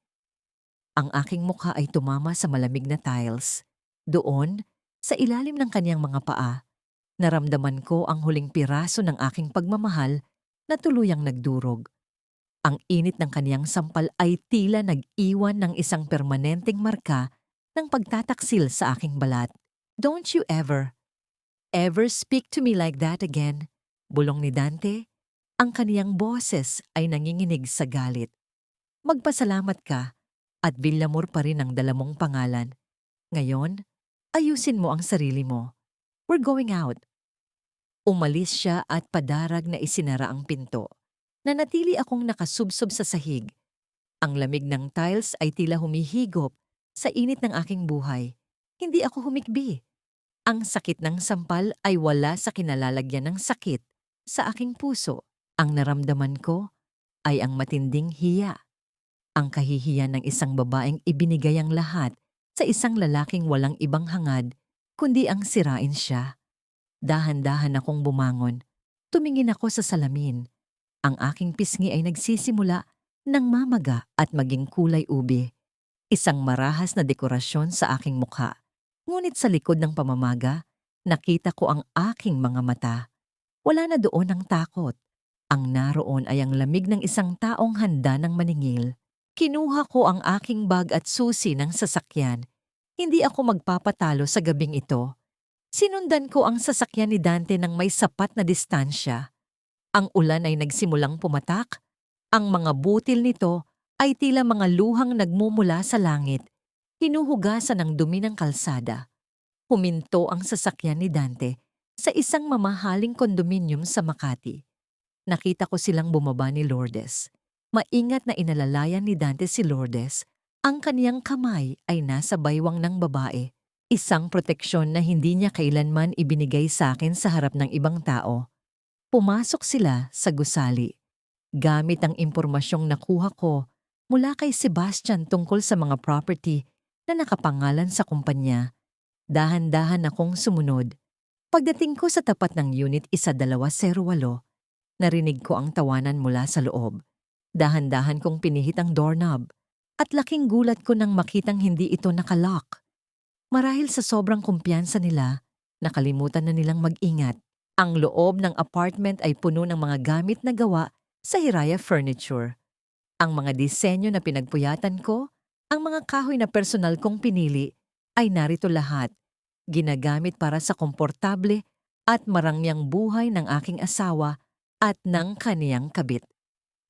Ang aking mukha ay tumama sa malamig na tiles. Doon, sa ilalim ng kaniyang mga paa, naramdaman ko ang huling piraso ng aking pagmamahal na tuluyang nagdurog. Ang init ng kaniyang sampal ay tila nag-iwan ng isang permanenteng marka ng pagtataksil sa aking balat. "Don't you ever speak to me like that again," bulong ni Dante. Ang kaniyang boses ay nanginginig sa galit. "Magpasalamat ka at Villamor pa rin ang dala mong pangalan. Ngayon, ayusin mo ang sarili mo. We're going out." Umalis siya at padarag na isinara ang pinto. Nanatili akong nakasubsob sa sahig. Ang lamig ng tiles ay tila humihigop sa init ng aking buhay. Hindi ako humikbi. Ang sakit ng sampal ay wala sa kinalalagyan ng sakit sa aking puso. Ang naramdaman ko ay ang matinding hiya. Ang kahihiyan ng isang babaeng ibinigay ang lahat sa isang lalaking walang ibang hangad kundi ang sirain siya. Dahan-dahan akong bumangon. Tumingin ako sa salamin. Ang aking pisngi ay nagsisimula ng mamaga at maging kulay ube. Isang marahas na dekorasyon sa aking mukha. Ngunit sa likod ng pamamaga, nakita ko ang aking mga mata. Wala na doon ang takot. Ang naroon ay ang lamig ng isang taong handa ng maningil. Kinuha ko ang aking bag at susi ng sasakyan. Hindi ako magpapatalo sa gabing ito. Sinundan ko ang sasakyan ni Dante ng may sapat na distansya. Ang ulan ay nagsimulang pumatak. Ang mga butil nito ay tila mga luhang nagmumula sa langit. Hinuhugasan ng dumi ng kalsada. Huminto ang sasakyan ni Dante sa isang mamahaling kondominium sa Makati. Nakita ko silang bumaba ni Lourdes. Maingat na inalalayan ni Dante si Lourdes. Ang kaniyang kamay ay nasa baywang ng babae. Isang proteksyon na hindi niya kailanman ibinigay sa akin sa harap ng ibang tao. Pumasok sila sa gusali. Gamit ang impormasyong nakuha ko mula kay Sebastian tungkol sa mga property na nakapangalan sa kumpanya. Dahan-dahan akong sumunod. Pagdating ko sa tapat ng unit 1208, narinig ko ang tawanan mula sa loob. Dahan-dahan kong pinihit ang doorknob at laking gulat ko nang makitang hindi ito nakalock. Marahil sa sobrang kumpiyansa nila, nakalimutan na nilang mag-ingat. Ang loob ng apartment ay puno ng mga gamit na gawa sa Hiraya Furniture. Ang mga disenyo na pinagpuyatan ko, ang mga kahoy na personal kong pinili, ay narito lahat. Ginagamit para sa komportable at marangyang buhay ng aking asawa at ng kaniyang kabit.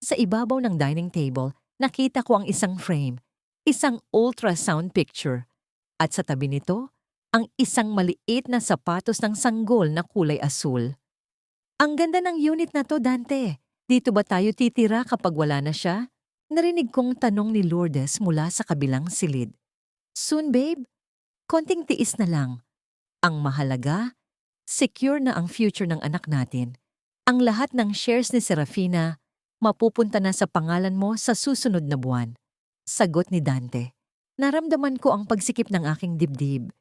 Sa ibabaw ng dining table, nakita ko ang isang frame, isang ultrasound picture. At sa tabi nito, ang isang maliit na sapatos ng sanggol na kulay asul. "Ang ganda ng unit na to, Dante. Dito ba tayo titira kapag wala na siya?" Narinig kong tanong ni Lourdes mula sa kabilang silid. "Soon, babe. Konting tiis na lang. Ang mahalaga, secure na ang future ng anak natin. Ang lahat ng shares ni Serafina mapupunta na sa pangalan mo sa susunod na buwan." Sagot ni Dante. Naramdaman ko ang pagsikip ng aking dibdib.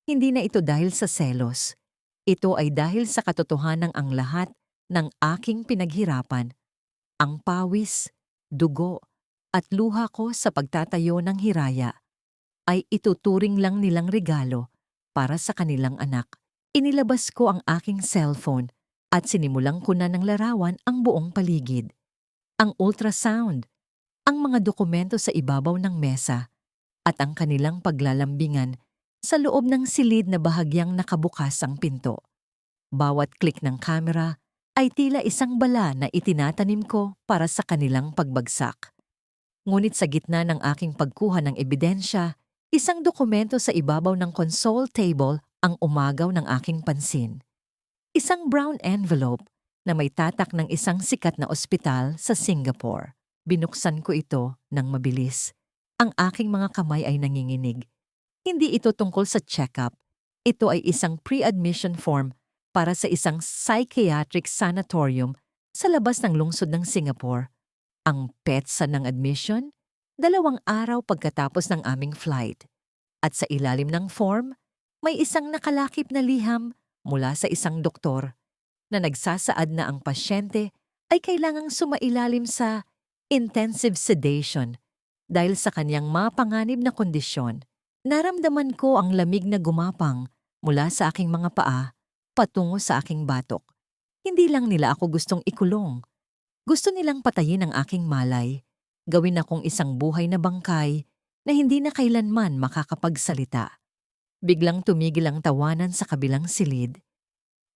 Hindi na ito dahil sa selos. Ito ay dahil sa katotohanang ang lahat ng aking pinaghirapan, ang pawis, dugo, at luha ko sa pagtatayo ng hiraya, ay ituturing lang nilang regalo para sa kanilang anak. Inilabas ko ang aking cellphone at sinimulang ko na ng larawan ang buong paligid. Ang ultrasound, ang mga dokumento sa ibabaw ng mesa, at ang kanilang paglalambingan sa loob ng silid na bahagyang nakabukas ang pinto. Bawat click ng kamera ay tila isang bala na itinatanim ko para sa kanilang pagbagsak. Ngunit sa gitna ng aking pagkuha ng ebidensya, isang dokumento sa ibabaw ng console table ang umagaw ng aking pansin. Isang brown envelope na may tatak ng isang sikat na ospital sa Singapore. Binuksan ko ito ng mabilis. Ang aking mga kamay ay nanginginig. Hindi ito tungkol sa check-up. Ito ay isang pre-admission form para sa isang psychiatric sanatorium sa labas ng lungsod ng Singapore. Ang petsa ng admission, 2 araw pagkatapos ng aming flight. At sa ilalim ng form, may isang nakalakip na liham mula sa isang doktor na nagsasaad na ang pasyente ay kailangang sumailalim sa intensive sedation dahil sa kanyang mapanganib na kondisyon. Naramdaman ko ang lamig na gumapang mula sa aking mga paa patungo sa aking batok. Hindi lang nila ako gustong ikulong. Gusto nilang patayin ang aking malay, gawin akong isang buhay na bangkay na hindi na kailanman makakapagsalita. Biglang tumigil ang tawanan sa kabilang silid.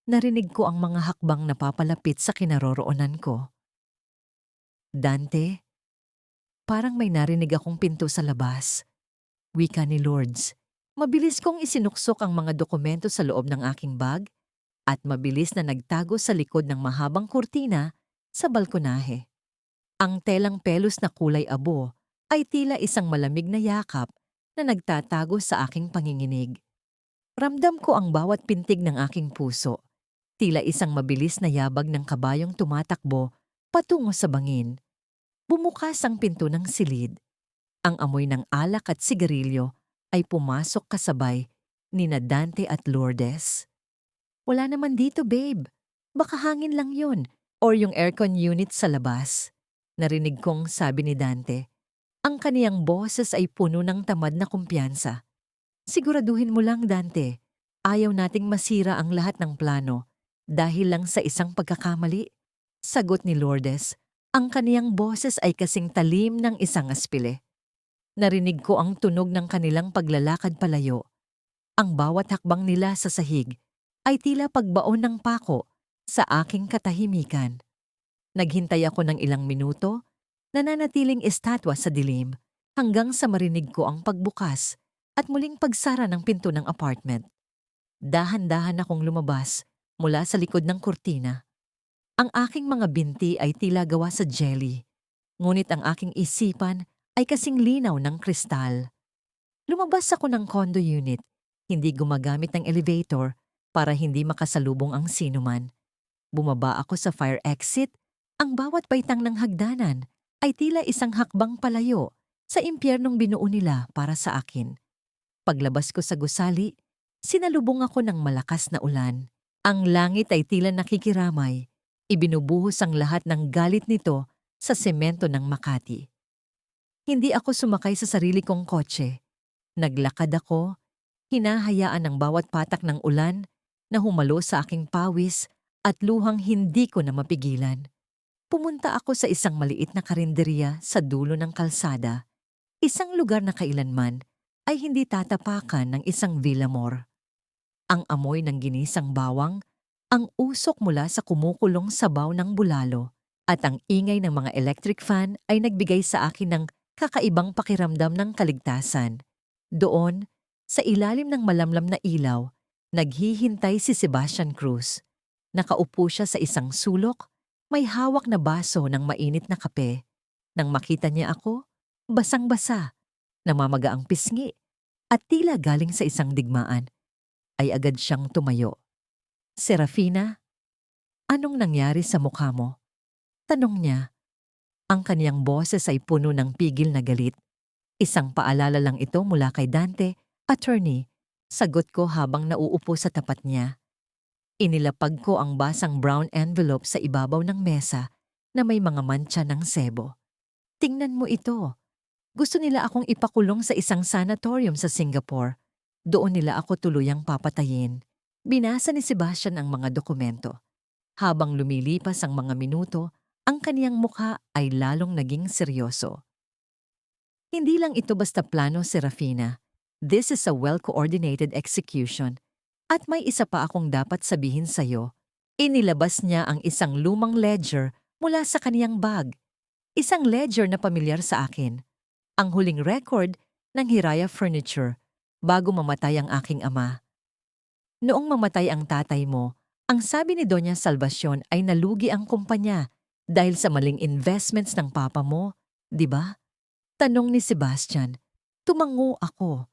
Narinig ko ang mga hakbang na papalapit sa kinaroroonan ko. Dante, parang may narinig akong pinto sa labas. Wika ni Lourdes. Mabilis kong isinuksok ang mga dokumento sa loob ng aking bag at mabilis na nagtago sa likod ng mahabang kurtina sa balkonahe. Ang telang pelos na kulay abo ay tila isang malamig na yakap na nagtatago sa aking panginginig. Ramdam ko ang bawat pintig ng aking puso, tila isang mabilis na yabag ng kabayong tumatakbo patungo sa bangin. Bumukas ang pinto ng silid. Ang amoy ng alak at sigarilyo ay pumasok kasabay ni Dante at Lourdes. Wala naman dito, babe. Baka hangin lang yun or yung aircon unit sa labas. Narinig kong sabi ni Dante. Ang kaniyang boses ay puno ng tamad na kumpiyansa. Siguraduhin mo lang, Dante. Ayaw nating masira ang lahat ng plano dahil lang sa isang pagkakamali. Sagot ni Lourdes. Ang kaniyang boses ay kasing talim ng isang aspile. Narinig ko ang tunog ng kanilang paglalakad palayo. Ang bawat hakbang nila sa sahig ay tila pagbaon ng pako sa aking katahimikan. Naghintay ako ng ilang minuto, nananatiling estatwa sa dilim hanggang sa marinig ko ang pagbukas at muling pagsara ng pinto ng apartment. Dahan-dahan akong lumabas mula sa likod ng kurtina. Ang aking mga binti ay tila gawa sa jelly, ngunit ang aking isipan ay kasing linaw ng kristal. Lumabas ako ng condo unit, hindi gumagamit ng elevator para hindi makasalubong ang sinuman. Bumaba ako sa fire exit, ang bawat baitang ng hagdanan ay tila isang hakbang palayo sa impyernong binuo nila para sa akin. Paglabas ko sa gusali, sinalubong ako ng malakas na ulan. Ang langit ay tila nakikiramay, ibinubuhos ang lahat ng galit nito sa semento ng Makati. Hindi ako sumakay sa sarili kong kotse. Naglakad ako, hinahayaan ang bawat patak ng ulan na humalo sa aking pawis at luhang hindi ko na mapigilan. Pumunta ako sa isang maliit na karinderya sa dulo ng kalsada, isang lugar na kailanman ay hindi tatapakan ng isang Villamor. Ang amoy ng ginisang bawang, ang usok mula sa kumukulong sabaw ng bulalo, at ang ingay ng mga electric fan ay nagbigay sa akin ng kakaibang pakiramdam ng kaligtasan. Doon, sa ilalim ng malamlam na ilaw, naghihintay si Sebastian Cruz. Nakaupo siya sa isang sulok, may hawak na baso ng mainit na kape. Nang makita niya ako, basang-basa, namamaga ang pisngi, at tila galing sa isang digmaan, ay agad siyang tumayo. Serafina, anong nangyari sa mukha mo? Tanong niya. Ang kaniyang boses ay puno ng pigil na galit. Isang paalala lang ito mula kay Dante, attorney, Sagot ko habang nauupo sa tapat niya. Inilapag ko ang basang brown envelope sa ibabaw ng mesa na may mga mantsa ng sebo. Tingnan mo ito. Gusto nila akong ipakulong sa isang sanatorium sa Singapore. Doon nila ako tuluyang papatayin. Binasa ni Sebastian ang mga dokumento. Habang lumilipas ang mga minuto, ang kaniyang mukha ay lalong naging seryoso. Hindi lang ito basta plano, Serafina. This is a well-coordinated execution. At may isa pa akong dapat sabihin sa'yo. Inilabas niya ang isang lumang ledger mula sa kaniyang bag. Isang ledger na pamilyar sa akin. Ang huling record ng Hiraya Furniture bago mamatay ang aking ama. Noong mamatay ang tatay mo, ang sabi ni Doña Salvacion ay nalugi ang kumpanya dahil sa maling investments ng papa mo, di ba? Tanong ni Sebastian. Tumango ako.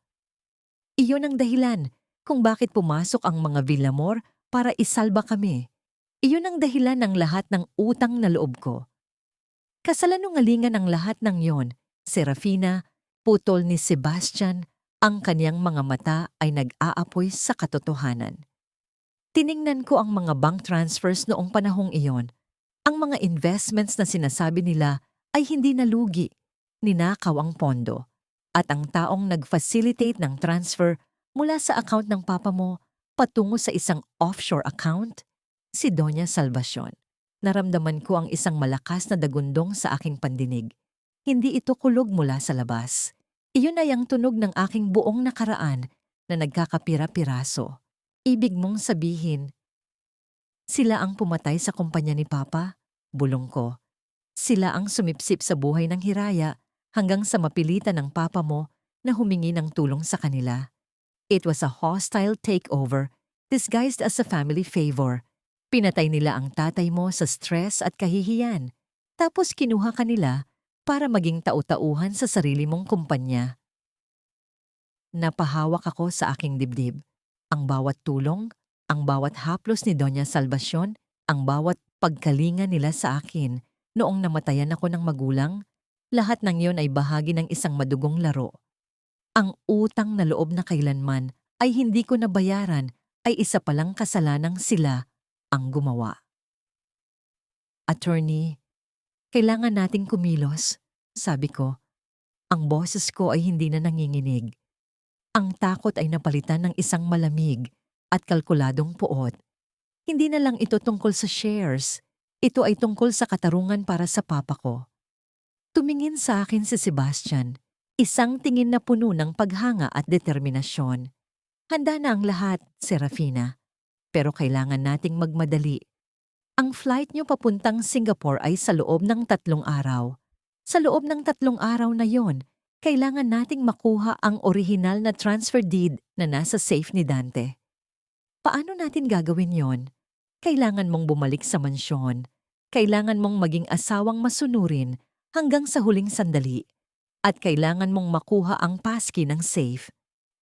Iyon ang dahilan kung bakit pumasok ang mga Villamor para isalba kami. Iyon ang dahilan ng lahat ng utang na loob ko. Kasalanungalingan ang lahat ng yon, Serafina, putol ni Sebastian, ang kaniyang mga mata ay nag-aapoy sa katotohanan. Tiningnan ko ang mga bank transfers noong panahong iyon. Ang mga investments na sinasabi nila ay hindi nalugi, ninakaw ang pondo. At ang taong nag-facilitate ng transfer mula sa account ng papa mo patungo sa isang offshore account, si Doña Salvacion. Naramdaman ko ang isang malakas na dagundong sa aking pandinig. Hindi ito kulog mula sa labas. Iyon ay ang tunog ng aking buong nakaraan na nagkakapira-piraso. Ibig mong sabihin, sila ang pumatay sa kumpanya ni Papa? Bulong ko. Sila ang sumipsip sa buhay ng Hiraya hanggang sa mapilitan ng Papa mo na humingi ng tulong sa kanila. It was a hostile takeover disguised as a family favor. Pinatay nila ang tatay mo sa stress at kahihiyan. Tapos kinuha ka nila para maging tau-tauhan sa sarili mong kumpanya. Napahawak ako sa aking dibdib. Ang bawat tulong, ang bawat haplos ni Doña Salvacion, ang bawat pagkalinga nila sa akin noong namatayan ako ng magulang, lahat ng iyon ay bahagi ng isang madugong laro. Ang utang na loob na kailanman ay hindi ko nabayaran ay isa palang kasalanang sila ang gumawa. Attorney, kailangan nating kumilos, sabi ko. Ang boses ko ay hindi na nanginginig. Ang takot ay napalitan ng isang malamig at kalkuladong puot. Hindi na lang ito tungkol sa shares. Ito ay tungkol sa katarungan para sa papa ko. Tumingin sa akin si Sebastian, isang tingin na puno ng paghanga at determinasyon. Handa na ang lahat, Serafina. Pero kailangan nating magmadali. Ang flight niyo papuntang Singapore ay sa loob ng 3 araw. Sa loob ng 3 araw na yon, kailangan nating makuha ang orihinal na transfer deed na nasa safe ni Dante. Paano natin gagawin yon? Kailangan mong bumalik sa mansyon. Kailangan mong maging asawang masunurin hanggang sa huling sandali. At kailangan mong makuha ang passkey ng safe.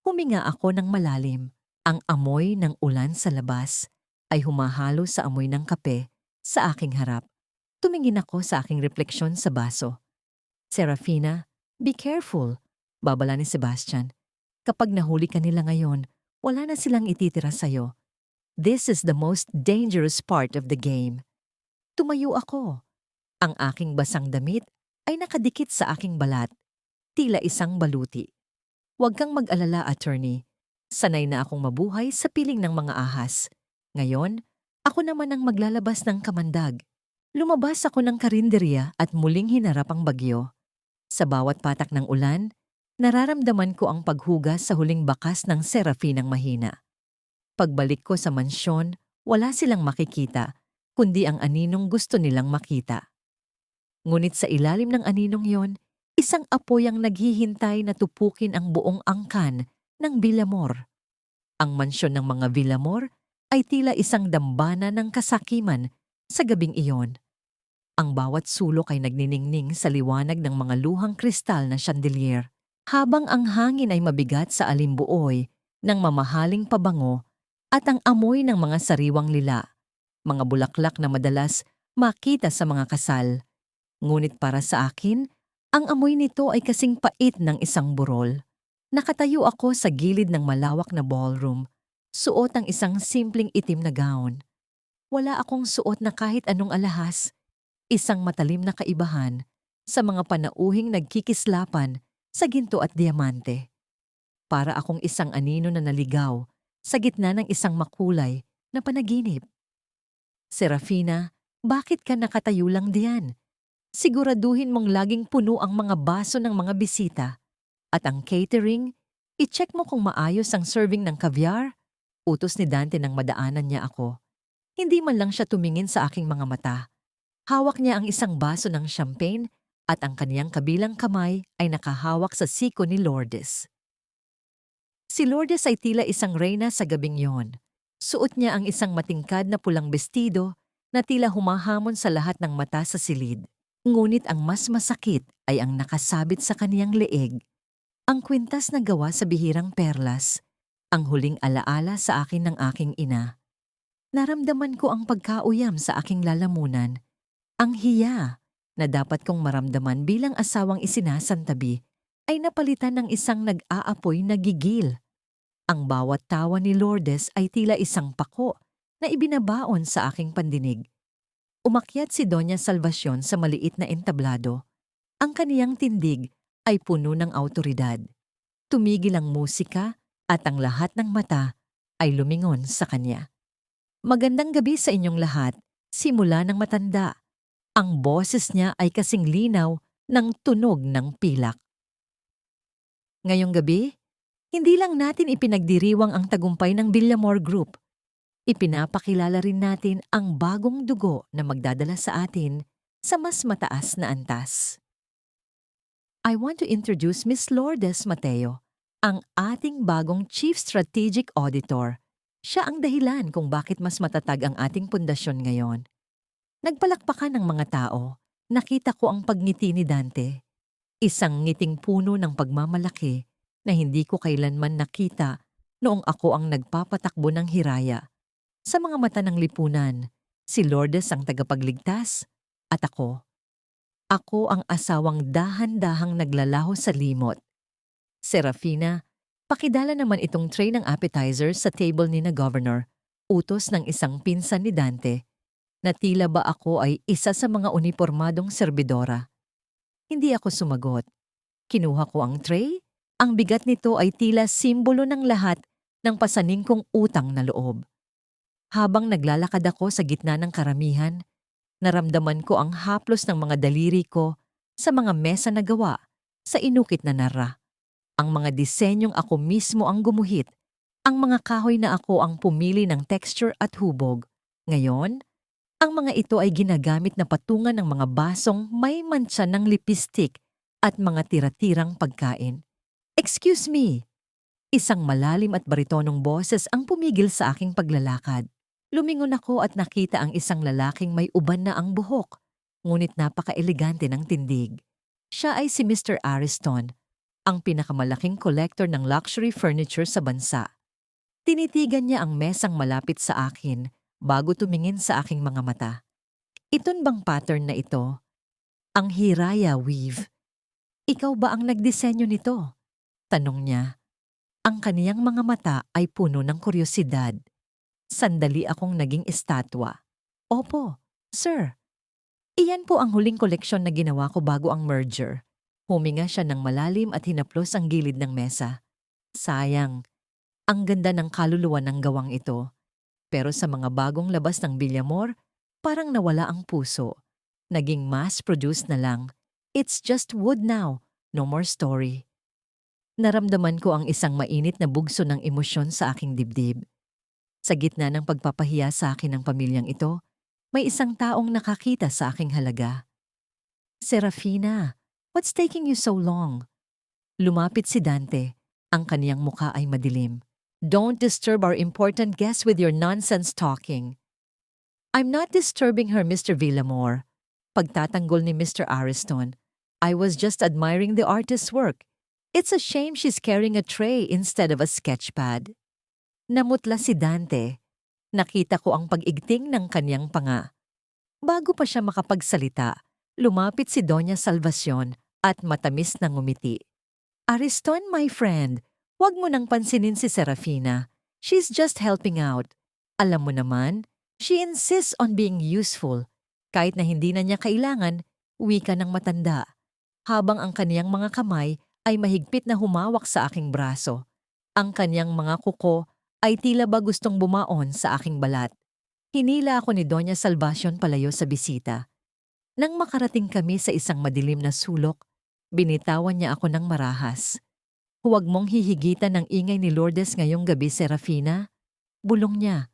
Huminga ako ng malalim. Ang amoy ng ulan sa labas ay humahalo sa amoy ng kape sa aking harap. Tumingin ako sa aking refleksyon sa baso. Serafina, be careful, babala ni Sebastian. Kapag nahuli ka nila ngayon, wala na silang ititira sa'yo. This is the most dangerous part of the game. Tumayo ako. Ang aking basang damit ay nakadikit sa aking balat, tila isang baluti. Huwag kang mag-alala, attorney. Sanay na akong mabuhay sa piling ng mga ahas. Ngayon, ako naman ang maglalabas ng kamandag. Lumabas ako ng karinderya at muling hinarap ang bagyo. Sa bawat patak ng ulan, nararamdaman ko ang paghugas sa huling bakas ng Serafinang mahina. Pagbalik ko sa mansyon, wala silang makikita, kundi ang aninong gusto nilang makita. Ngunit sa ilalim ng aninong yon, isang apoy ang naghihintay na tupukin ang buong angkan ng Villamor. Ang mansyon ng mga Villamor ay tila isang dambana ng kasakiman sa gabing iyon. Ang bawat sulok ay nagniningning sa liwanag ng mga luhang kristal na chandelier, habang ang hangin ay mabigat sa alimbuoy ng mamahaling pabango at ang amoy ng mga sariwang lila, mga bulaklak na madalas makita sa mga kasal. Ngunit para sa akin, ang amoy nito ay kasing pait ng isang burol. Nakatayo ako sa gilid ng malawak na ballroom, suot ang isang simpleng itim na gown. Wala akong suot na kahit anong alahas, isang matalim na kaibahan sa mga panauhing nagkikislapan sa ginto at diamante. Para akong isang anino na naligaw sa gitna ng isang makulay na panaginip. Serafina, bakit ka nakatayo lang diyan? Siguraduhin mong laging puno ang mga baso ng mga bisita. At ang catering, i-check mo kung maayos ang serving ng caviar. Utos ni Dante nang madaanan niya ako. Hindi man lang siya tumingin sa aking mga mata. Hawak niya ang isang baso ng champagne at ang kaniyang kabilang kamay ay nakahawak sa siko ni Lourdes. Si Lourdes ay tila isang reyna sa gabing yon. Suot niya ang isang matingkad na pulang bestido na tila humahamon sa lahat ng mata sa silid. Ngunit ang mas masakit ay ang nakasabit sa kaniyang leeg. Ang kwintas na gawa sa bihirang perlas, ang huling alaala sa akin ng aking ina. Naramdaman ko ang pagkauyam sa aking lalamunan, ang hiya na dapat kong maramdaman bilang asawang isinasantabi ay napalitan ng isang nag-aapoy na gigil. Ang bawat tawa ni Lourdes ay tila isang pako na ibinabaon sa aking pandinig. Umakyat si Doña Salvacion sa maliit na entablado. Ang kaniyang tindig ay puno ng awtoridad. Tumigil ang musika at ang lahat ng mata ay lumingon sa kanya. Magandang gabi sa inyong lahat, simula ng matanda. Ang boses niya ay kasing linaw ng tunog ng pilak. Ngayong gabi, hindi lang natin ipinagdiriwang ang tagumpay ng Villamor Group. Ipinapakilala rin natin ang bagong dugo na magdadala sa atin sa mas mataas na antas. I want to introduce Miss Lourdes Mateo, ang ating bagong Chief Strategic Auditor. Siya ang dahilan kung bakit mas matatag ang ating pundasyon ngayon. Nagpalakpakan ng mga tao, nakita ko ang pagngiti ni Dante. Isang ngiting puno ng pagmamalaki na hindi ko kailanman nakita noong ako ang nagpapatakbo ng hiraya. Sa mga mata ng lipunan, si Lourdes ang tagapagligtas at ako. Ako ang asawang dahan-dahang naglalaho sa limot. Serafina, pakidala naman itong tray ng appetizer sa table ni na Governor, utos ng isang pinsan ni Dante, na tila ba ako ay isa sa mga unipormadong serbidora. Hindi ako sumagot. Kinuha ko ang tray, ang bigat nito ay tila simbolo ng lahat ng pasaning kong utang na loob. Habang naglalakad ako sa gitna ng karamihan, naramdaman ko ang haplos ng mga daliri ko sa mga mesa na gawa sa inukit na nara. Ang mga disenyong ako mismo ang gumuhit, ang mga kahoy na ako ang pumili ng texture at hubog. Ngayon, ang mga ito ay ginagamit na patungan ng mga basong may mantsa ng lipistik at mga tira-tirang pagkain. Excuse me! Isang malalim at baritonong boses ang pumigil sa aking paglalakad. Lumingon ako at nakita ang isang lalaking may uban na ang buhok, ngunit napaka-elegante ng tindig. Siya ay si Mr. Ariston, ang pinakamalaking collector ng luxury furniture sa bansa. Tinitigan niya ang mesang malapit sa akin bago tumingin sa aking mga mata. Iton bang pattern na ito? Ang Hiraya weave. Ikaw ba ang nagdisenyo nito? Tanong niya. Ang kaniyang mga mata ay puno ng kuryosidad. Sandali akong naging estatwa. Opo, sir. Iyan po ang huling koleksyon na ginawa ko bago ang merger. Huminga siya ng malalim at hinaplos ang gilid ng mesa. Sayang, ang ganda ng kaluluwa ng gawang ito. Pero sa mga bagong labas ng Villamor, parang nawala ang puso. Naging mass-produced na lang. It's just wood now, no more story. Naramdaman ko ang isang mainit na bugso ng emosyon sa aking dibdib. Sa gitna ng pagpapahiya sa akin ng pamilyang ito, may isang taong nakakita sa aking halaga. Serafina, what's taking you so long? Lumapit si Dante. Ang kaniyang muka ay madilim. Don't disturb our important guest with your nonsense talking. I'm not disturbing her, Mr. Villamor. Pagtatanggol ni Mr. Ariston. I was just admiring the artist's work. It's a shame she's carrying a tray instead of a sketchpad. Namutla si Dante. Nakita ko ang pag-igting ng kaniyang panga. Bago pa siya makapagsalita, lumapit si Doña Salvacion at matamis na ngumiti. Ariston, my friend, huwag mo nang pansinin si Serafina. She's just helping out. Alam mo naman, she insists on being useful. Kahit na hindi na niya kailangan, wika ng matanda. Habang ang kaniyang mga kamay ay mahigpit na humawak sa aking braso. Ang kaniyang mga kuko ay tila ba gustong bumaon sa aking balat. Hinila ako ni Doña Salvacion palayo sa bisita. Nang makarating kami sa isang madilim na sulok, binitawan niya ako ng marahas. Huwag mong hihigitan ng ingay ni Lourdes ngayong gabi, Serafina. Bulong niya.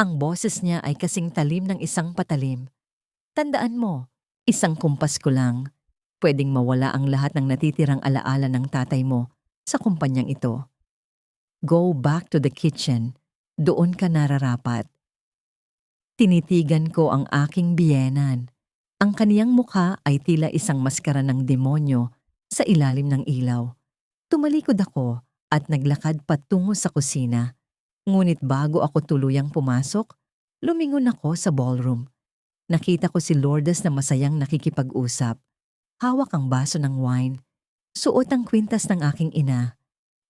Ang boses niya ay kasing talim ng isang patalim. Tandaan mo, isang kumpas ko lang. Pwedeng mawala ang lahat ng natitirang alaala ng tatay mo sa kumpanyang ito. Go back to the kitchen. Doon ka nararapat. Tinitigan ko ang aking biyenan. Ang kaniyang mukha ay tila isang maskara ng demonyo sa ilalim ng ilaw. Tumalikod ako at naglakad patungo sa kusina. Ngunit bago ako tuluyang pumasok, lumingon ako sa ballroom. Nakita ko si Lourdes na masayang nakikipag-usap. Hawak ang baso ng wine. Suot ang kwintas ng aking ina.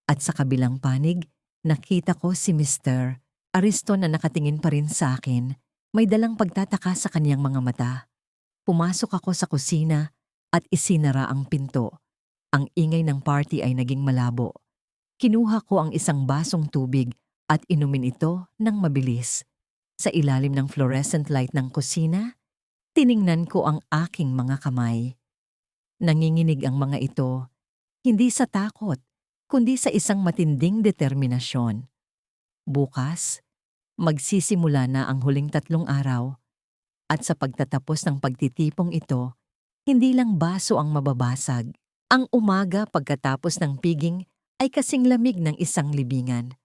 At sa kabilang panig, nakita ko si Mr. Ariston na nakatingin pa rin sa akin. May dalang pagtataka sa kaniyang mga mata. Pumasok ako sa kusina at isinara ang pinto. Ang ingay ng party ay naging malabo. Kinuha ko ang isang basong tubig at inumin ito ng mabilis. Sa ilalim ng fluorescent light ng kusina, tiningnan ko ang aking mga kamay. Nanginginig ang mga ito, hindi sa takot, kundi sa isang matinding determinasyon. Bukas, magsisimula na ang huling 3 araw. At sa pagtatapos ng pagtitipong ito, hindi lang baso ang mababasag. Ang umaga pagkatapos ng piging ay kasing lamig ng isang libingan.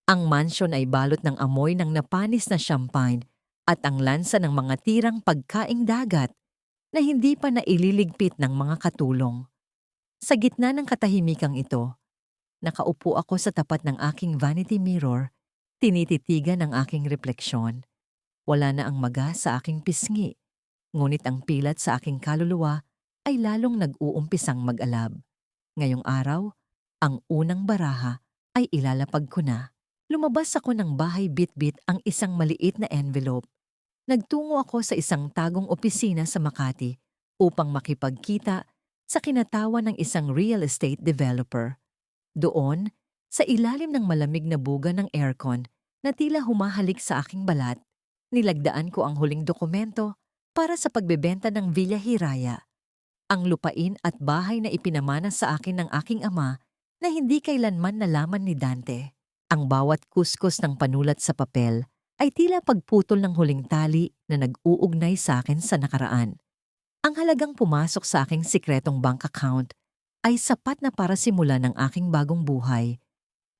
Ang mansyon ay balot ng amoy ng napanis na champagne at ang lansa ng mga tirang pagkaing dagat na hindi pa naililigpit ng mga katulong. Sa gitna ng katahimikang ito, nakaupo ako sa tapat ng aking vanity mirror, tinititigan ang aking refleksyon. Wala na ang maga sa aking pisngi, ngunit ang pilat sa aking kaluluwa ay lalong nag-uumpisang mag-alab. Ngayong araw, ang unang baraha ay ilalapag ko na. Lumabas ako ng bahay bit-bit ang isang maliit na envelope. Nagtungo ako sa isang tagong opisina sa Makati upang makipagkita sa kinatawan ng isang real estate developer. Doon, sa ilalim ng malamig na buga ng aircon na tila humahalik sa aking balat, nilagdaan ko ang huling dokumento para sa pagbebenta ng Villa Hiraya. Ang lupain at bahay na ipinamana sa akin ng aking ama na hindi kailanman nalaman ni Dante. Ang bawat kuskus ng panulat sa papel ay tila pagputol ng huling tali na nag-uugnay sa akin sa nakaraan. Ang halagang pumasok sa aking sikretong bank account ay sapat na para simula ng aking bagong buhay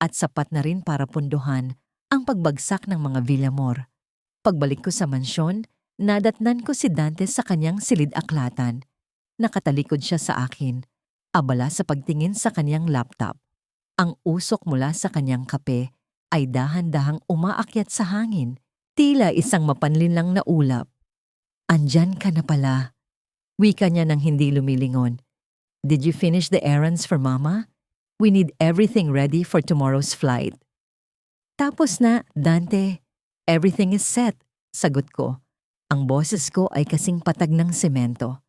at sapat na rin para punduhan ang pagbagsak ng mga Villamor. Pagbalik ko sa mansyon, nadatnan ko si Dante sa kanyang silid-aklatan. Nakatalikod siya sa akin, abala sa pagtingin sa kanyang laptop. Ang usok mula sa kanyang kape ay dahan-dahang umaakyat sa hangin, tila isang mapanlinlang na ulap. Andyan ka na pala. Wika niya nang hindi lumilingon. Did you finish the errands for Mama? We need everything ready for tomorrow's flight. Tapos na, Dante. Everything is set, sagot ko. Ang boses ko ay kasing patag ng semento.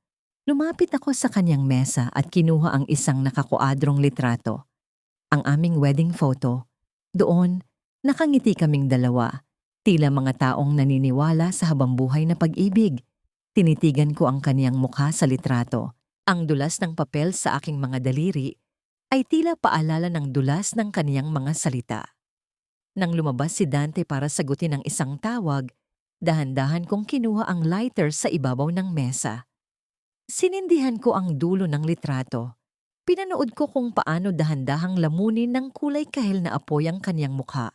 Lumapit ako sa kanyang mesa at kinuha ang isang nakakuadrong litrato. Ang aming wedding photo. Doon, nakangiti kaming dalawa. Tila mga taong naniniwala sa habambuhay na pag-ibig. Tinitigan ko ang kaniyang mukha sa litrato. Ang dulas ng papel sa aking mga daliri ay tila paalala ng dulas ng kaniyang mga salita. Nang lumabas si Dante para sagutin ang isang tawag, dahan-dahan kong kinuha ang lighter sa ibabaw ng mesa. Sinindihan ko ang dulo ng litrato. Pinanood ko kung paano dahan-dahang lamunin ng kulay kahel na apoy ang kaniyang mukha.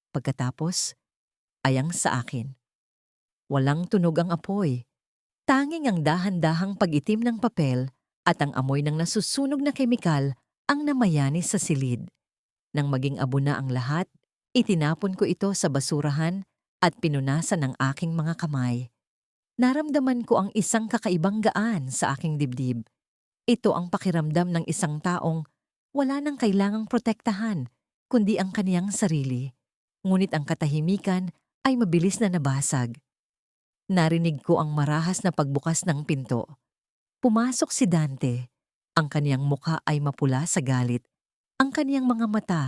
Pagkatapos, ayang sa akin. Walang tunog ang apoy. Tanging ang dahan-dahang pag-itim ng papel at ang amoy ng nasusunog na kemikal ang namayani sa silid. Nang maging abo na ang lahat, itinapon ko ito sa basurahan at pinunasan ng aking mga kamay. Naramdaman ko ang isang kakaibang gaan sa aking dibdib. Ito ang pakiramdam ng isang taong Wala nang kailangang protektahan, kundi ang kaniyang sarili. Ngunit ang katahimikan ay mabilis na nabasag. Narinig ko ang marahas na pagbukas ng pinto. Pumasok si Dante. Ang kaniyang mukha ay mapula sa galit. Ang kaniyang mga mata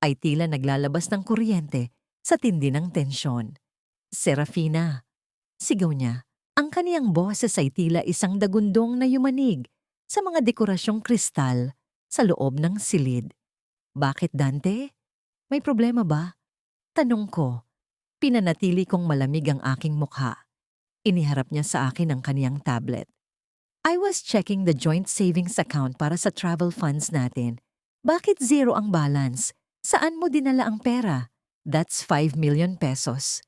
ay tila naglalabas ng kuryente sa tindi ng tensyon. Serafina, sigaw niya. Ang kaniyang boses ay tila isang dagundong na yumanig sa mga dekorasyong kristal sa loob ng silid. Bakit, Dante? May problema ba? Tanong ko. Pinanatili kong malamig ang aking mukha. Iniharap niya sa akin ang kaniyang tablet. I was checking the joint savings account para sa travel funds natin. Bakit zero ang balance? Saan mo dinala ang pera? That's 5 million pesos.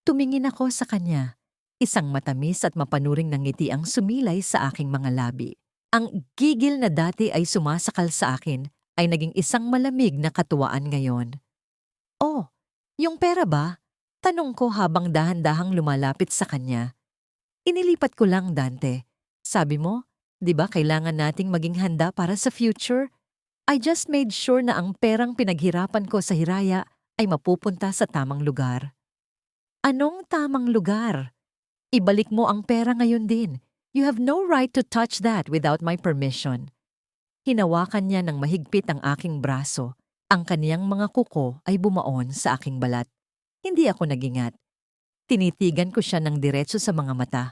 Tumingin ako sa kanya. Isang matamis at mapanuring na ngiti ang sumilay sa aking mga labi. Ang gigil na dati ay sumasakal sa akin ay naging isang malamig na katuwaan ngayon. Oh, yung pera ba? Tanong ko habang dahan-dahang lumalapit sa kanya. Inilipat ko lang, Dante. Sabi mo, di ba kailangan nating maging handa para sa future? I just made sure na ang perang pinaghirapan ko sa Hiraya ay mapupunta sa tamang lugar. Anong tamang lugar? Ibalik mo ang pera ngayon din. You have no right to touch that without my permission. Hinawakan niya ng mahigpit ang aking braso. Ang kaniyang mga kuko ay bumaon sa aking balat. Hindi ako nagingat. Tinitigan ko siya ng diretso sa mga mata.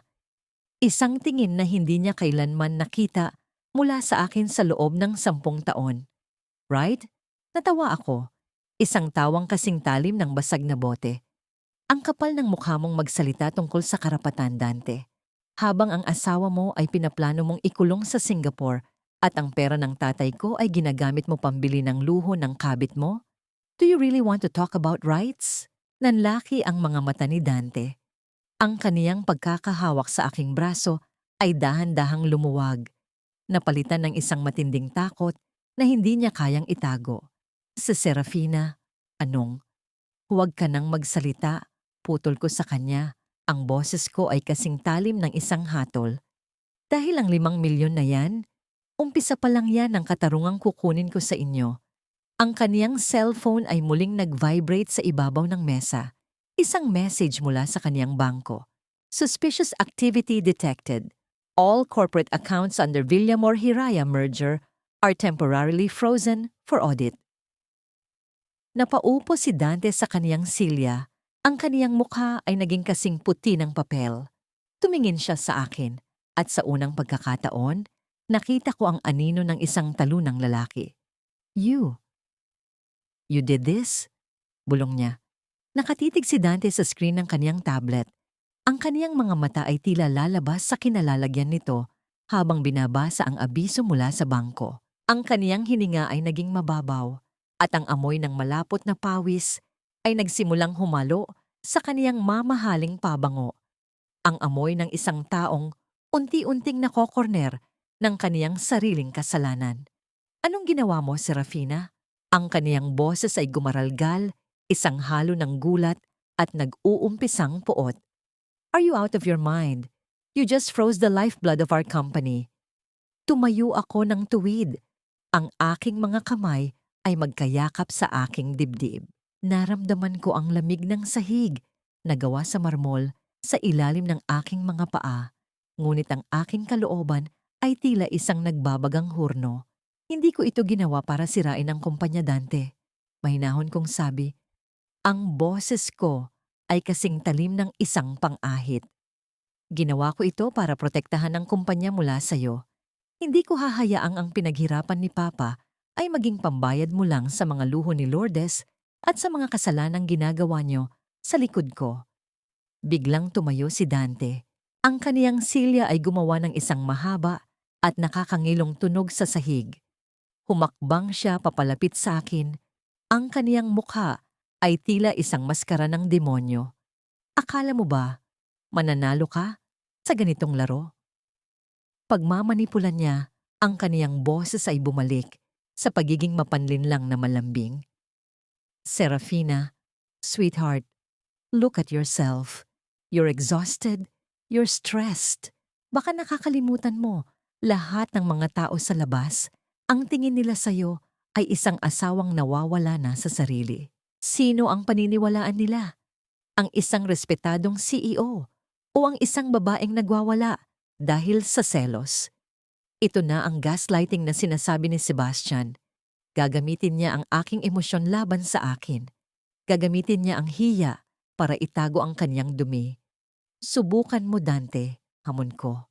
Isang tingin na hindi niya kailanman nakita mula sa akin sa loob ng 10 taon. Right? Natawa ako. Isang tawang kasing talim ng basag na bote. Ang kapal ng mukha mong magsalita tungkol sa karapatan, Dante. Habang ang asawa mo ay pinaplano mong ikulong sa Singapore at ang pera ng tatay ko ay ginagamit mo pambili ng luho ng kabit mo? Do you really want to talk about rights? Nanlaki ang mga mata ni Dante. Ang kaniyang pagkakahawak sa aking braso ay dahan-dahang lumuwag. Napalitan ng isang matinding takot na hindi niya kayang itago. Sa Serafina, anong? Huwag ka nang magsalita. Putol ko sa kanya. Ang boses ko ay kasing talim ng isang hatol. Dahil ang 5 milyon na yan, umpisa pa lang yan ang katarungang kukunin ko sa inyo. Ang kaniyang cellphone ay muling nag-vibrate sa ibabaw ng mesa. Isang message mula sa kaniyang bangko. Suspicious activity detected. All corporate accounts under Villamor Hiraya merger are temporarily frozen for audit. Napaupo si Dante sa kaniyang silya. Ang kaniyang mukha ay naging kasing puti ng papel. Tumingin siya sa akin at sa unang pagkakataon, nakita ko ang anino ng isang talunang lalaki. You did this? Bulong niya. Nakatitig si Dante sa screen ng kaniyang tablet. Ang kaniyang mga mata ay tila lalabas sa kinalalagyan nito habang binabasa ang abiso mula sa bangko. Ang kaniyang hininga ay naging mababaw at ang amoy ng malapot na pawis ay nagsimulang humalo sa kaniyang mamahaling pabango. Ang amoy ng isang taong unti-unting nakokorner ng kaniyang sariling kasalanan. Anong ginawa mo, Serafina? Ang kaniyang boses ay gumaralgal, isang halo ng gulat at nag-uumpisang puot. Are you out of your mind? You just froze the lifeblood of our company. Tumayo ako ng tuwid. Ang aking mga kamay ay magkayakap sa aking dibdib. Naramdaman ko ang lamig ng sahig na gawa sa marmol sa ilalim ng aking mga paa. Ngunit ang aking kalooban ay tila isang nagbabagang hurno. Hindi ko ito ginawa para sirain ang kumpanya, Dante. Mahinahon kong sabi, ang boses ko ay kasing talim ng isang pang-ahit. Ginawa ko ito para protektahan ang kumpanya mula sa'yo. Hindi ko hahayaang ang pinaghirapan ni Papa ay maging pambayad mo lang sa mga luho ni Lourdes at sa mga kasalanang ginagawa niyo sa likod ko. Biglang tumayo si Dante. Ang kaniyang silya ay gumawa ng isang mahaba at nakakangilong tunog sa sahig. Humakbang siya papalapit sa akin. Ang kaniyang mukha ay tila isang maskara ng demonyo. Akala mo ba, mananalo ka sa ganitong laro? Pagmamanipulan niya, ang kaniyang boses ay bumalik sa pagiging mapanlinlang na malambing. Serafina, sweetheart, look at yourself. You're exhausted, you're stressed. Baka nakakalimutan mo, lahat ng mga tao sa labas Ang tingin nila sa'yo ay isang asawang nawawala na sa sarili. Sino ang paniniwalaan nila? Ang isang respetadong CEO o ang isang babaeng nagwawala dahil sa selos? Ito na ang gaslighting na sinasabi ni Sebastian. Gagamitin niya ang aking emosyon laban sa akin. Gagamitin niya ang hiya para itago ang kanyang dumi. Subukan mo, Dante, hamon ko.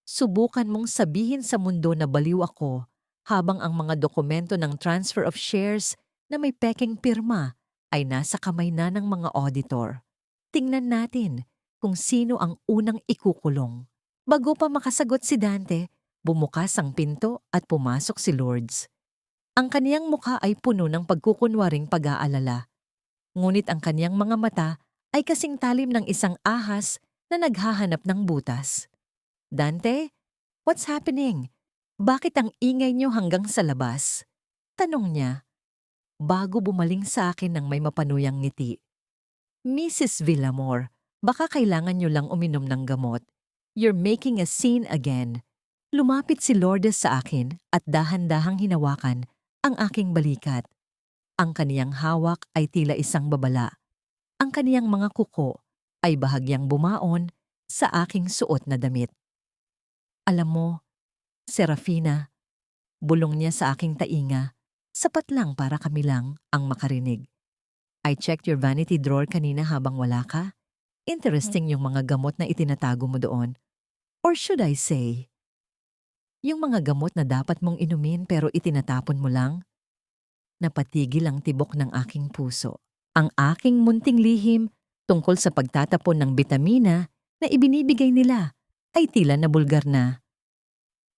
Subukan mong sabihin sa mundo na baliw ako habang ang mga dokumento ng transfer of shares na may peking pirma ay nasa kamay na ng mga auditor. Tingnan natin kung sino ang unang ikukulong. Bago pa makasagot si Dante, bumukas ang pinto at pumasok si Lourdes. Ang kaniyang mukha ay puno ng pagkukunwaring pag-aalala. Ngunit ang kaniyang mga mata ay kasing talim ng isang ahas na naghahanap ng butas. Dante, what's happening? Bakit ang ingay niyo hanggang sa labas? Tanong niya, bago bumaling sa akin ng may mapanuyang ngiti. Mrs. Villamor, baka kailangan niyo lang uminom ng gamot. You're making a scene again. Lumapit si Lourdes sa akin at dahan-dahang hinawakan ang aking balikat. Ang kaniyang hawak ay tila isang babala. Ang kaniyang mga kuko ay bahagyang bumaon sa aking suot na damit. Alam mo, Serafina, bulong niya sa aking tainga, sapat lang para kami lang ang makarinig. I checked your vanity drawer kanina habang wala ka. Interesting yung mga gamot na itinatago mo doon. Or should I say, yung mga gamot na dapat mong inumin pero itinatapon mo lang? Napatigil ang tibok ng aking puso. Ang aking munting lihim tungkol sa pagtatapon ng bitamina na ibinibigay nila ay tila nabulgar na.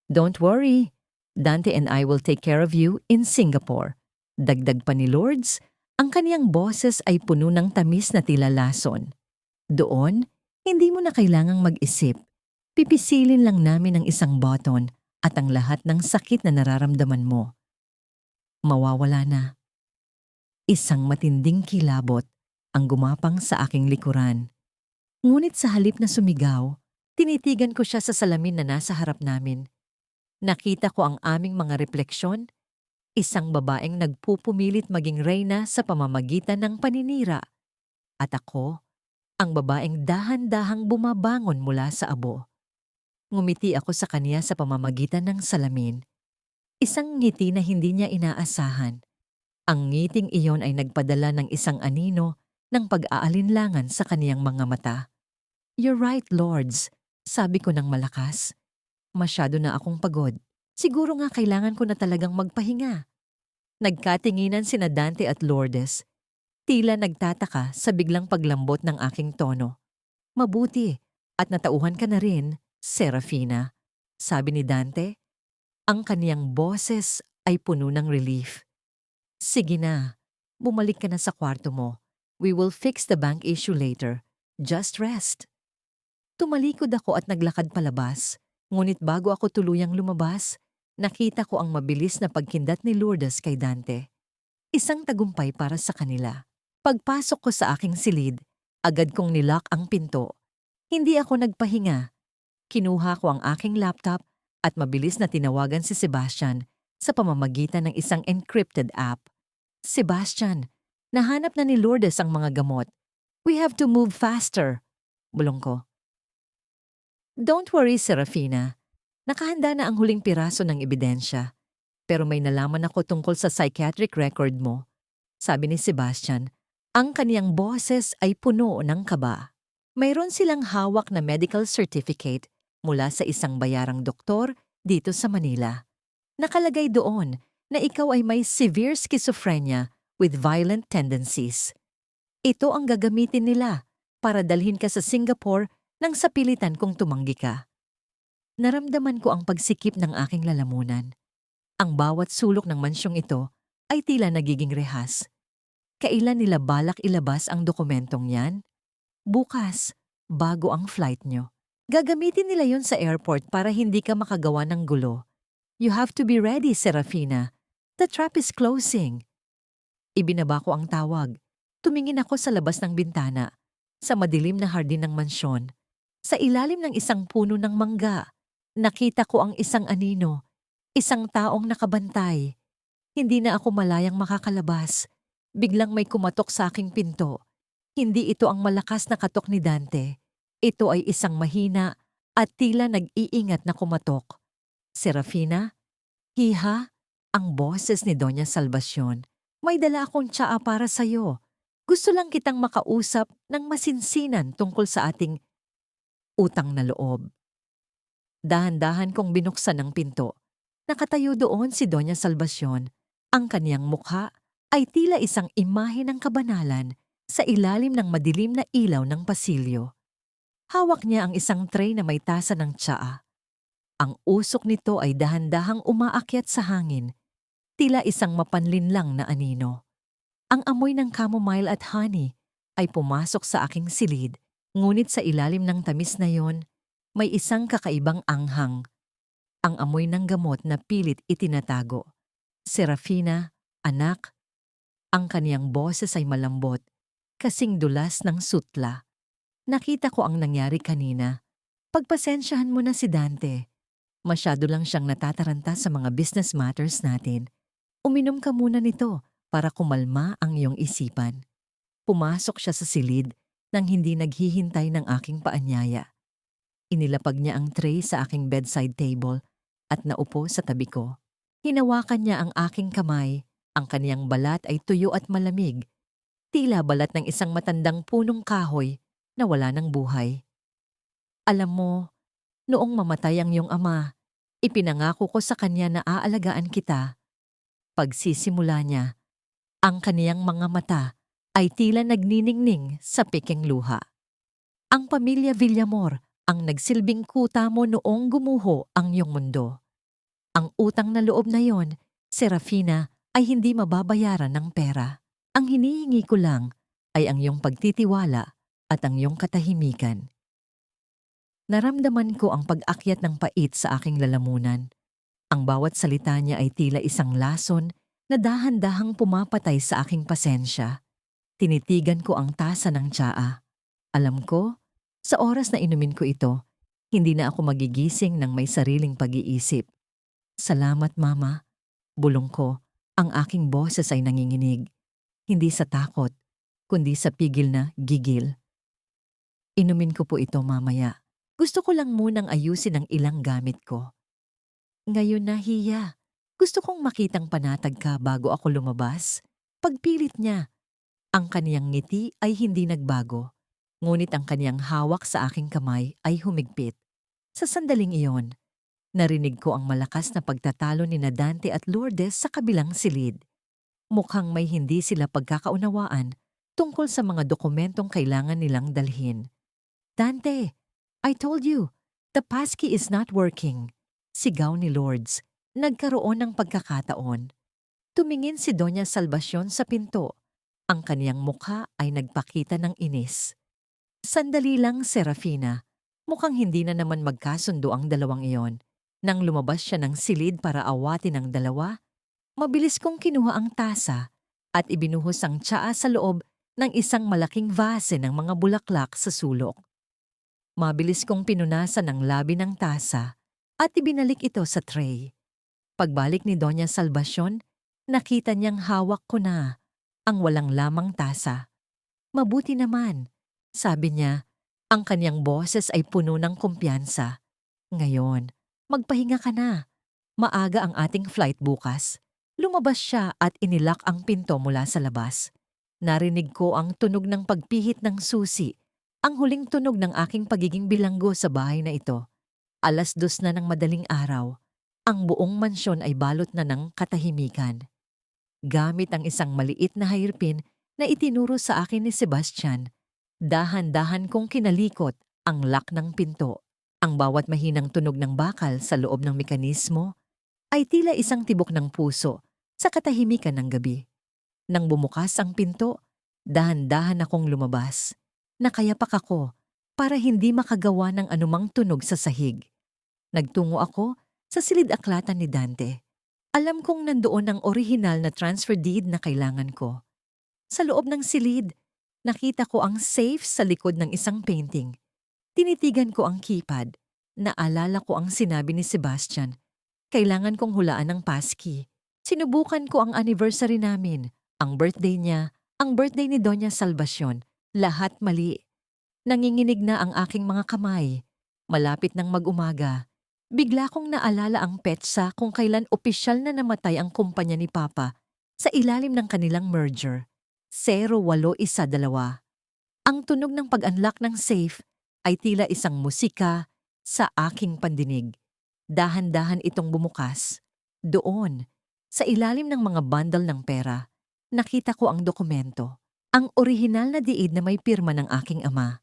Don't worry, Dante and I will take care of you in Singapore. Dagdag pa ni Lourdes, ang kaniyang boses ay puno ng tamis na tila lason. Doon, hindi mo na kailangang mag-isip. Pipisilin lang namin ang isang button at ang lahat ng sakit na nararamdaman mo mawawala na. Isang matinding kilabot ang gumapang sa aking likuran. Ngunit sa halip na sumigaw, tinitigan ko siya sa salamin na nasa harap namin. Nakita ko ang aming mga refleksyon, isang babaeng nagpupumilit maging reyna sa pamamagitan ng paninira. At ako, ang babaeng dahan-dahang bumabangon mula sa abo. Ngumiti ako sa kaniya sa pamamagitan ng salamin. Isang ngiti na hindi niya inaasahan. Ang ngiting iyon ay nagpadala ng isang anino ng pag-aalinlangan sa kaniyang mga mata. You're right, Lourdes, sabi ko ng malakas. Masyado na akong pagod. Siguro nga kailangan ko na talagang magpahinga. Nagkatinginan sina Dante at Lourdes. Tila nagtataka sa biglang paglambot ng aking tono. Mabuti at natauhan ka na rin, Serafina, sabi ni Dante. Ang kaniyang boses ay puno ng relief. Sige na, bumalik ka na sa kwarto mo. We will fix the bank issue later. Just rest. Tumalikod ako at naglakad palabas, ngunit bago ako tuluyang lumabas, nakita ko ang mabilis na pagkindat ni Lourdes kay Dante. Isang tagumpay para sa kanila. Pagpasok ko sa aking silid, agad kong nilock ang pinto. Hindi ako nagpahinga. Kinuha ko ang aking laptop at mabilis na tinawagan si Sebastian sa pamamagitan ng isang encrypted app. Sebastian, nahanap na ni Lourdes ang mga gamot. We have to move faster, bulong ko. Don't worry, Serafina. Nakahanda na ang huling piraso ng ebidensya. Pero may nalaman ako tungkol sa psychiatric record mo. Sabi ni Sebastian, ang kaniyang boses ay puno ng kaba. Mayroon silang hawak na medical certificate mula sa isang bayarang doktor dito sa Manila. Nakalagay doon na ikaw ay may severe schizophrenia with violent tendencies. Ito ang gagamitin nila para dalhin ka sa Singapore nang sapilitan kung tumanggi ka. Naramdaman ko ang pagsikip ng aking lalamunan. Ang bawat sulok ng mansyong ito ay tila nagiging rehas. Kailan nila balak ilabas ang dokumentong yan? Bukas, bago ang flight nyo. Gagamitin nila yon sa airport para hindi ka makagawa ng gulo. You have to be ready, Serafina. The trap is closing. Ibinaba ko ang tawag. Tumingin ako sa labas ng bintana, sa madilim na hardin ng mansyon. Sa ilalim ng isang puno ng mangga, nakita ko ang isang anino. Isang taong nakabantay. Hindi na ako malayang makakalabas. Biglang may kumatok sa aking pinto. Hindi ito ang malakas na katok ni Dante. Ito ay isang mahina at tila nag-iingat na kumatok. Serafina? Hiha? Ang boses ni Doña Salvacion. May dala akong tsaa para sa'yo. Gusto lang kitang makausap ng masinsinan tungkol sa ating utang na loob. Dahan-dahan kong binuksan ang pinto. Nakatayo doon si Doña Salvacion. Ang kaniyang mukha ay tila isang imahe ng kabanalan sa ilalim ng madilim na ilaw ng pasilyo. Hawak niya ang isang tray na may tasa ng tsaa. Ang usok nito ay dahan-dahang umaakyat sa hangin, tila isang mapanlinlang na anino. Ang amoy ng chamomile at honey ay pumasok sa aking silid, ngunit sa ilalim ng tamis na yon, may isang kakaibang anghang. Ang amoy ng gamot na pilit itinatago. Serafina, anak, ang kaniyang boses ay malambot, kasing dulas ng sutla. Nakita ko ang nangyari kanina. Pagpasensyahan mo na si Dante. Masyado lang siyang natataranta sa mga business matters natin. Uminom ka muna nito para kumalma ang iyong isipan. Pumasok siya sa silid nang hindi naghihintay ng aking paanyaya. Inilapag niya ang tray sa aking bedside table at naupo sa tabi ko. Hinawakan niya ang aking kamay. Ang kaniyang balat ay tuyo at malamig. Tila balat ng isang matandang punong kahoy na wala ng buhay. Alam mo, noong mamatay ang iyong ama, ipinangako ko sa kanya na aalagaan kita. Pagsisimula niya, ang kaniyang mga mata ay tila nagniningning sa piking luha. Ang pamilya Villamor ang nagsilbing kuta mo noong gumuho ang iyong mundo. Ang utang na loob na yon, Serafina, ay hindi mababayaran ng pera. Ang hinihingi ko lang ay ang iyong pagtitiwala at ang iyong katahimikan. Naramdaman ko ang pag-akyat ng pait sa aking lalamunan. Ang bawat salita niya ay tila isang lason na dahan-dahang pumapatay sa aking pasensya. Tinitigan ko ang tasa ng tsaa. Alam ko, sa oras na inumin ko ito, hindi na ako magigising ng may sariling pag-iisip. Salamat, Mama. Bulong ko, ang aking boses ay nanginginig. Hindi sa takot, kundi sa pigil na gigil. Inumin ko po ito mamaya. Gusto ko lang munang ayusin ang ilang gamit ko. Ngayon na, Hiya. Gusto kong makitang panatag ka bago ako lumabas. Pagpilit niya. Ang kaniyang ngiti ay hindi nagbago. Ngunit ang kaniyang hawak sa aking kamay ay humigpit. Sa sandaling iyon, narinig ko ang malakas na pagtatalo ni Dante at Lourdes sa kabilang silid. Mukhang may hindi sila pagkakaunawaan tungkol sa mga dokumentong kailangan nilang dalhin. Dante, I told you, the passkey is not working. Sigaw ni Lourdes. Nagkaroon ng pagkakataon. Tumingin si Doña Salvacion sa pinto. Ang kaniyang mukha ay nagpakita ng inis. Sandali lang, Serafina. Mukhang hindi na naman magkasundo ang dalawang iyon. Nang lumabas siya ng silid para awatin ang dalawa, mabilis kong kinuha ang tasa at ibinuhos ang tsaa sa loob ng isang malaking vase ng mga bulaklak sa sulok. Mabilis kong pinunasan ang labi ng tasa at ibinalik ito sa tray. Pagbalik ni Doña Salvacion, nakita niyang hawak ko na ang walang lamang tasa. Mabuti naman, sabi niya, ang kaniyang boses ay puno ng kumpiyansa. Ngayon, magpahinga ka na. Maaga ang ating flight bukas. Lumabas siya at inilak ang pinto mula sa labas. Narinig ko ang tunog ng pagpihit ng susi, ang huling tunog ng aking pagiging bilanggo sa bahay na ito. 2:00 na ng madaling araw. Ang buong mansyon ay balot na ng katahimikan. Gamit ang isang maliit na hairpin na itinuro sa akin ni Sebastian, dahan-dahan kong kinalikot ang lock ng pinto. Ang bawat mahinang tunog ng bakal sa loob ng mekanismo ay tila isang tibok ng puso sa katahimikan ng gabi. Nang bumukas ang pinto, dahan-dahan akong lumabas. Nakayapak ako para hindi makagawa ng anumang tunog sa sahig. Nagtungo ako sa silid-aklatan ni Dante. Alam kong nandoon ang orihinal na transfer deed na kailangan ko. Sa loob ng silid, nakita ko ang safe sa likod ng isang painting. Tinitigan ko ang keypad. Naalala ko ang sinabi ni Sebastian. Kailangan kong hulaan ng paski. Sinubukan ko ang anniversary namin, ang birthday niya, ang birthday ni Doña Salvacion. Lahat mali. Nanginginig na ang aking mga kamay. Malapit ng mag-umaga. Bigla kong naalala ang petsa kung kailan opisyal na namatay ang kumpanya ni Papa sa ilalim ng kanilang merger. 0812. Ang tunog ng pag-unlock ng safe ay tila isang musika sa aking pandinig. Dahan-dahan itong bumukas. Doon, sa ilalim ng mga bundle ng pera, nakita ko ang dokumento. Ang orihinal na diid na may pirma ng aking ama.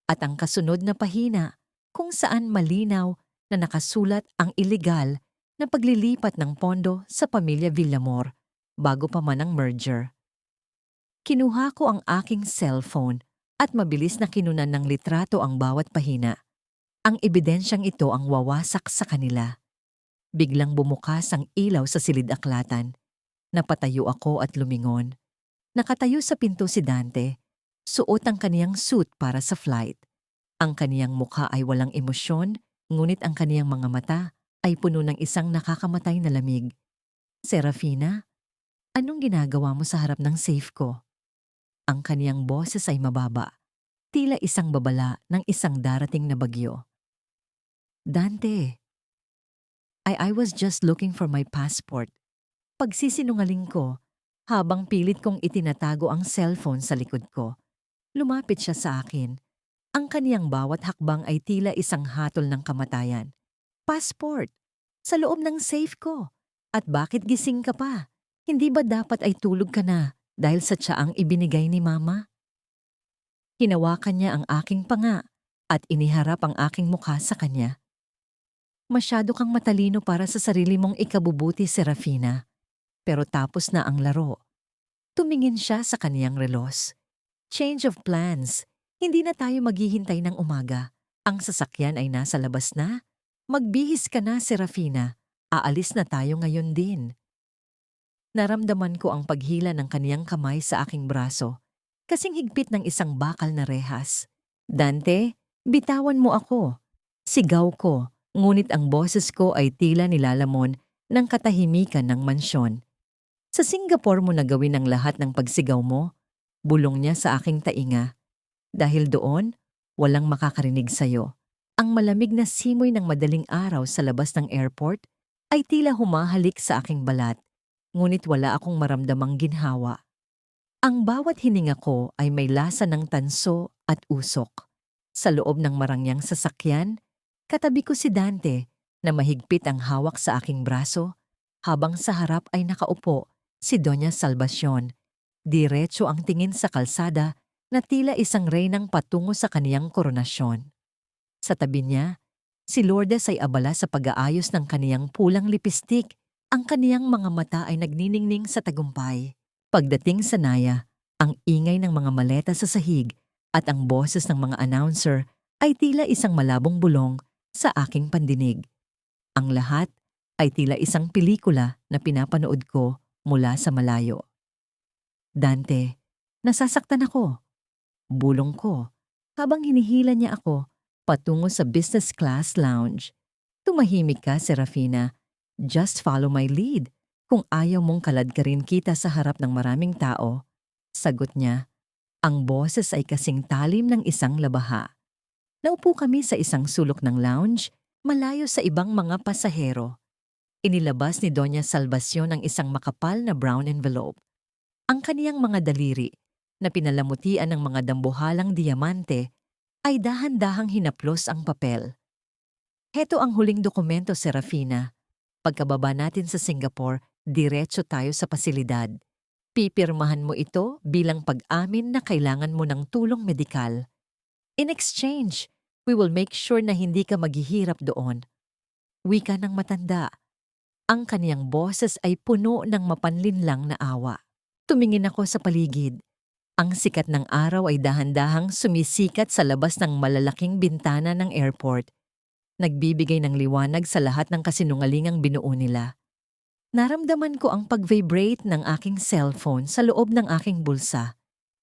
At ang kasunod na pahina kung saan malinaw na nakasulat ang ilegal na paglilipat ng pondo sa pamilya Villamor bago pa man ang merger. Kinuha ko ang aking cellphone at mabilis na kinunan ng litrato ang bawat pahina. Ang ebidensyang ito ang wawasak sa kanila. Biglang bumukas ang ilaw sa silid-aklatan. Napatayo ako at lumingon. Nakatayo sa pinto si Dante. Suot ang kaniyang suit para sa flight. Ang kaniyang mukha ay walang emosyon, ngunit ang kaniyang mga mata ay puno ng isang nakakamatay na lamig. Serafina, anong ginagawa mo sa harap ng safe ko? Ang kaniyang boses ay mababa, tila isang babala ng isang darating na bagyo. Dante, I was just looking for my passport. Pagsisinungaling ko, habang pilit kong itinatago ang cellphone sa likod ko. Lumapit siya sa akin. Ang kaniyang bawat hakbang ay tila isang hatol ng kamatayan. Passport! Sa loob ng safe ko. At bakit gising ka pa? Hindi ba dapat ay tulog ka na dahil sa tiyaang ibinigay ni Mama? Hinawakan niya ang aking panga at iniharap ang aking mukha sa kanya. Masyado kang matalino para sa sarili mong ikabubuti, Serafina. Pero tapos na ang laro. Tumingin siya sa kaniyang relos. Change of plans. Hindi na tayo maghihintay ng umaga. Ang sasakyan ay nasa labas na. Magbihis ka na, Serafina. Aalis na tayo ngayon din. Naramdaman ko ang paghila ng kaniyang kamay sa aking braso. Kasing higpit ng isang bakal na rehas. Dante, bitawan mo ako. Sigaw ko, ngunit ang boses ko ay tila nilalamon ng katahimikan ng mansyon. Sa Singapore mo na gawin ang lahat ng pagsigaw mo, bulong niya sa aking tainga. Dahil doon, walang makakarinig sa'yo. Ang malamig na simoy ng madaling araw sa labas ng airport ay tila humahalik sa aking balat, ngunit wala akong maramdamang ginhawa. Ang bawat hininga ko ay may lasa ng tanso at usok. Sa loob ng marangyang sasakyan, katabi ko si Dante na mahigpit ang hawak sa aking braso, habang sa harap ay nakaupo si Doña Salvacion. Diretso ang tingin sa kalsada na tila isang reynang patungo sa kaniyang koronasyon. Sa tabi niya, si Lourdes ay abala sa pag-aayos ng kaniyang pulang lipistik. Ang kaniyang mga mata ay nagniningning sa tagumpay. Pagdating sa Naya, ang ingay ng mga maleta sa sahig at ang boses ng mga announcer ay tila isang malabong bulong sa aking pandinig. Ang lahat ay tila isang pelikula na pinapanood ko mula sa malayo. Dante, nasasaktan ako. Bulong ko habang hinihila niya ako patungo sa business class lounge. Tumahimik ka, Serafina. Just follow my lead. Kung ayaw mong kaladkarin kita sa harap ng maraming tao, sagot niya. Ang boses ay kasing talim ng isang labaha. Naupo kami sa isang sulok ng lounge, malayo sa ibang mga pasahero. Inilabas ni Doña Salvacion ang isang makapal na brown envelope. Ang kaniyang mga daliri, na pinalamutian ng mga dambuhalang diamante, ay dahan-dahang hinaplos ang papel. Heto ang huling dokumento, Serafina. Pagkababa natin sa Singapore, diretso tayo sa pasilidad. Pipirmahan mo ito bilang pag-amin na kailangan mo ng tulong medikal. In exchange, we will make sure na hindi ka maghihirap doon. Wika ng matanda. Ang kaniyang boses ay puno ng mapanlinlang na awa. Tumingin ako sa paligid. Ang sikat ng araw ay dahan-dahang sumisikat sa labas ng malalaking bintana ng airport. Nagbibigay ng liwanag sa lahat ng kasinungalingang binuo nila. Naramdaman ko ang pag-vibrate ng aking cellphone sa loob ng aking bulsa.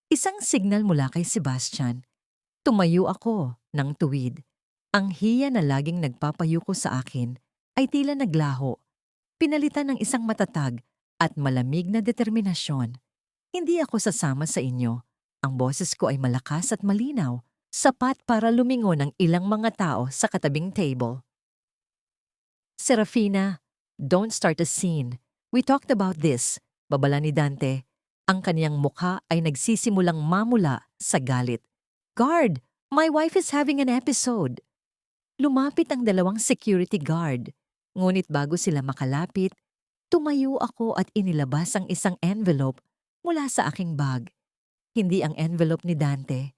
Isang signal mula kay Sebastian. Tumayo ako ng tuwid. Ang hiya na laging nagpapayuko sa akin ay tila naglaho, pinalitan ng isang matatag at malamig na determinasyon. Hindi ako sasama sa inyo. Ang boses ko ay malakas at malinaw, sapat para lumingon ng ilang mga tao sa katabing table. Serafina, don't start a scene. We talked about this, babala ni Dante. Ang kaniyang mukha ay nagsisimulang mamula sa galit. Guard, my wife is having an episode. Lumapit ang dalawang security guard. Ngunit bago sila makalapit, tumayo ako at inilabas ang isang envelope mula sa aking bag. Hindi ang envelope ni Dante,